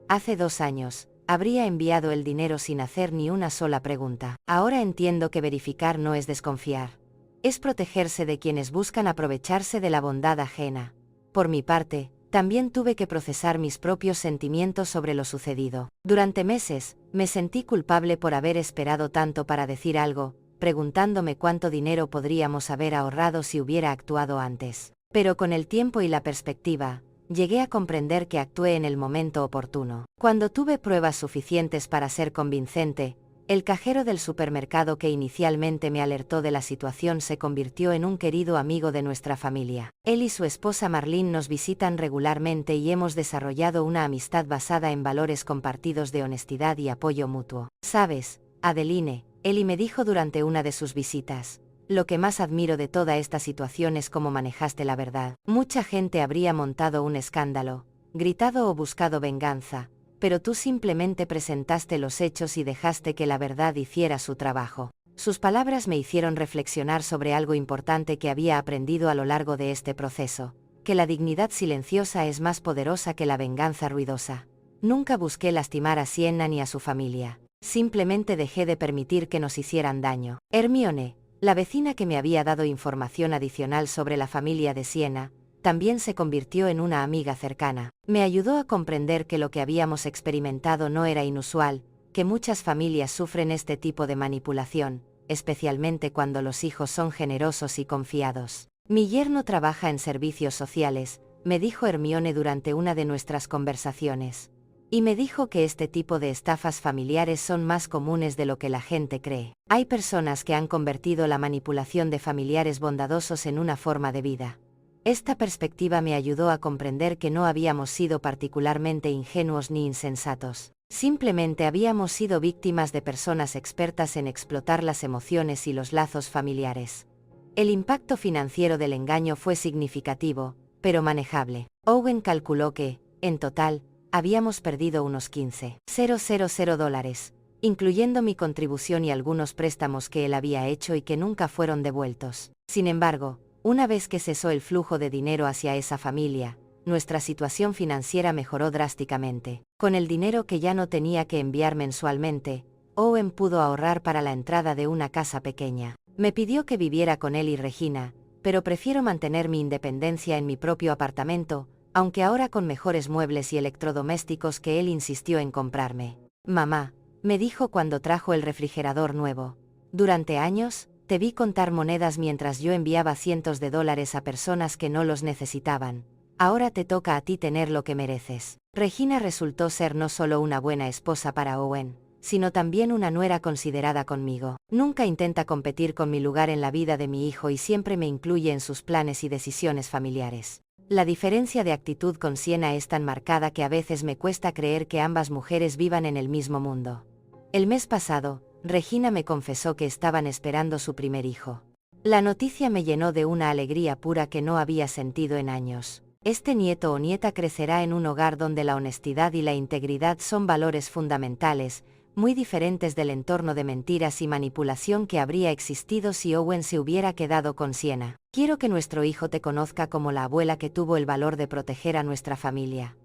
Hace 2 años, habría enviado el dinero sin hacer ni una sola pregunta. Ahora entiendo que verificar no es desconfiar. Es protegerse de quienes buscan aprovecharse de la bondad ajena. Por mi parte, también tuve que procesar mis propios sentimientos sobre lo sucedido. Durante meses, me sentí culpable por haber esperado tanto para decir algo, preguntándome cuánto dinero podríamos haber ahorrado si hubiera actuado antes. Pero con el tiempo y la perspectiva, llegué a comprender que actué en el momento oportuno. Cuando tuve pruebas suficientes para ser convincente, el cajero del supermercado que inicialmente me alertó de la situación se convirtió en un querido amigo de nuestra familia. Él y su esposa Marlene nos visitan regularmente y hemos desarrollado una amistad basada en valores compartidos de honestidad y apoyo mutuo. ¿Sabes, Adeline? Eli me dijo durante una de sus visitas, lo que más admiro de toda esta situación es cómo manejaste la verdad. Mucha gente habría montado un escándalo, gritado o buscado venganza, pero tú simplemente presentaste los hechos y dejaste que la verdad hiciera su trabajo. Sus palabras me hicieron reflexionar sobre algo importante que había aprendido a lo largo de este proceso, que la dignidad silenciosa es más poderosa que la venganza ruidosa. Nunca busqué lastimar a Sienna ni a su familia. Simplemente dejé de permitir que nos hicieran daño. Hermione, La vecina que me había dado información adicional sobre la familia de Siena, también se convirtió en una amiga cercana. Me ayudó a comprender que lo que habíamos experimentado no era inusual, que muchas familias sufren este tipo de manipulación, especialmente cuando los hijos son generosos y confiados. Mi yerno trabaja en servicios sociales, me dijo Hermione durante una de nuestras conversaciones. Y me dijo que este tipo de estafas familiares son más comunes de lo que la gente cree. Hay personas que han convertido la manipulación de familiares bondadosos en una forma de vida. Esta perspectiva me ayudó a comprender que no habíamos sido particularmente ingenuos ni insensatos. Simplemente habíamos sido víctimas de personas expertas en explotar las emociones y los lazos familiares. El impacto financiero del engaño fue significativo, pero manejable. Owen calculó que, en total, habíamos perdido unos $15,000, incluyendo mi contribución y algunos préstamos que él había hecho y que nunca fueron devueltos. Sin embargo, una vez que cesó el flujo de dinero hacia esa familia, nuestra situación financiera mejoró drásticamente. Con el dinero que ya no tenía que enviar mensualmente, Owen pudo ahorrar para la entrada de una casa pequeña. Me pidió que viviera con él y Regina, pero prefiero mantener mi independencia en mi propio apartamento, aunque ahora con mejores muebles y electrodomésticos que él insistió en comprarme. Mamá, me dijo cuando trajo el refrigerador nuevo. Durante años, te vi contar monedas mientras yo enviaba cientos de dólares a personas que no los necesitaban. Ahora te toca a ti tener lo que mereces. Regina resultó ser no solo una buena esposa para Owen, sino también una nuera considerada conmigo. Nunca intenta competir con mi lugar en la vida de mi hijo y siempre me incluye en sus planes y decisiones familiares. La diferencia de actitud con Siena es tan marcada que a veces me cuesta creer que ambas mujeres vivan en el mismo mundo. El mes pasado, Regina me confesó que estaban esperando su primer hijo. La noticia me llenó de una alegría pura que no había sentido en años. Este nieto o nieta crecerá en un hogar donde la honestidad y la integridad son valores fundamentales, muy diferentes del entorno de mentiras y manipulación que habría existido si Owen se hubiera quedado con Siena. Quiero que nuestro hijo te conozca como la abuela que tuvo el valor de proteger a nuestra familia.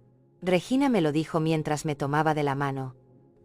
Regina me lo dijo mientras me tomaba de la mano.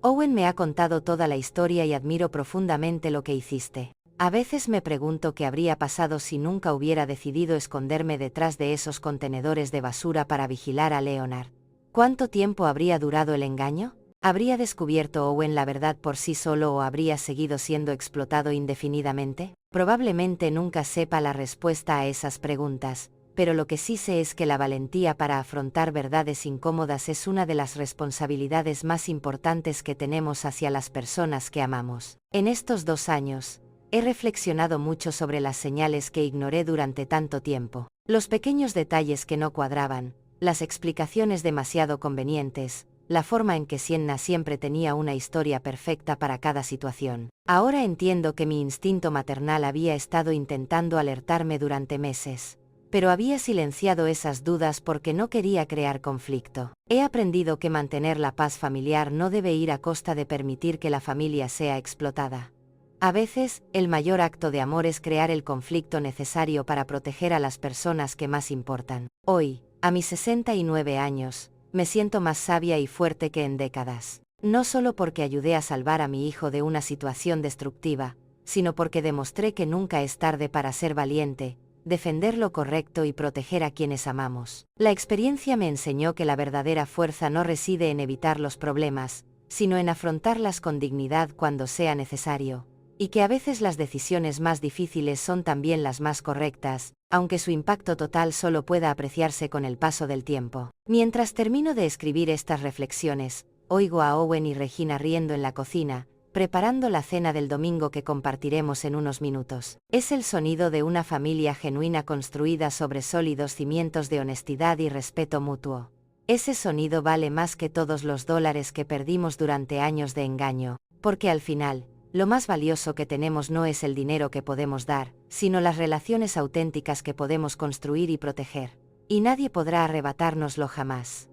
Owen me ha contado toda la historia y admiro profundamente lo que hiciste. A veces me pregunto qué habría pasado si nunca hubiera decidido esconderme detrás de esos contenedores de basura para vigilar a Leonard. ¿Cuánto tiempo habría durado el engaño? ¿Habría descubierto Owen la verdad por sí solo o habría seguido siendo explotado indefinidamente? Probablemente nunca sepa la respuesta a esas preguntas, pero lo que sí sé es que la valentía para afrontar verdades incómodas es una de las responsabilidades más importantes que tenemos hacia las personas que amamos. En estos 2 años, he reflexionado mucho sobre las señales que ignoré durante tanto tiempo. Los pequeños detalles que no cuadraban, las explicaciones demasiado convenientes, la forma en que Sienna siempre tenía una historia perfecta para cada situación. Ahora entiendo que mi instinto maternal había estado intentando alertarme durante meses, pero había silenciado esas dudas porque no quería crear conflicto. He aprendido que mantener la paz familiar no debe ir a costa de permitir que la familia sea explotada. A veces, el mayor acto de amor es crear el conflicto necesario para proteger a las personas que más importan. Hoy, a mis 69 años, me siento más sabia y fuerte que en décadas. No solo porque ayudé a salvar a mi hijo de una situación destructiva, sino porque demostré que nunca es tarde para ser valiente, defender lo correcto y proteger a quienes amamos. La experiencia me enseñó que la verdadera fuerza no reside en evitar los problemas, sino en afrontarlas con dignidad cuando sea necesario, y que a veces las decisiones más difíciles son también las más correctas, aunque su impacto total solo pueda apreciarse con el paso del tiempo. Mientras termino de escribir estas reflexiones, oigo a Owen y Regina riendo en la cocina, preparando la cena del domingo que compartiremos en unos minutos. Es el sonido de una familia genuina construida sobre sólidos cimientos de honestidad y respeto mutuo. Ese sonido vale más que todos los dólares que perdimos durante años de engaño, porque al final, lo más valioso que tenemos no es el dinero que podemos dar, sino las relaciones auténticas que podemos construir y proteger. Y nadie podrá arrebatárnoslo jamás.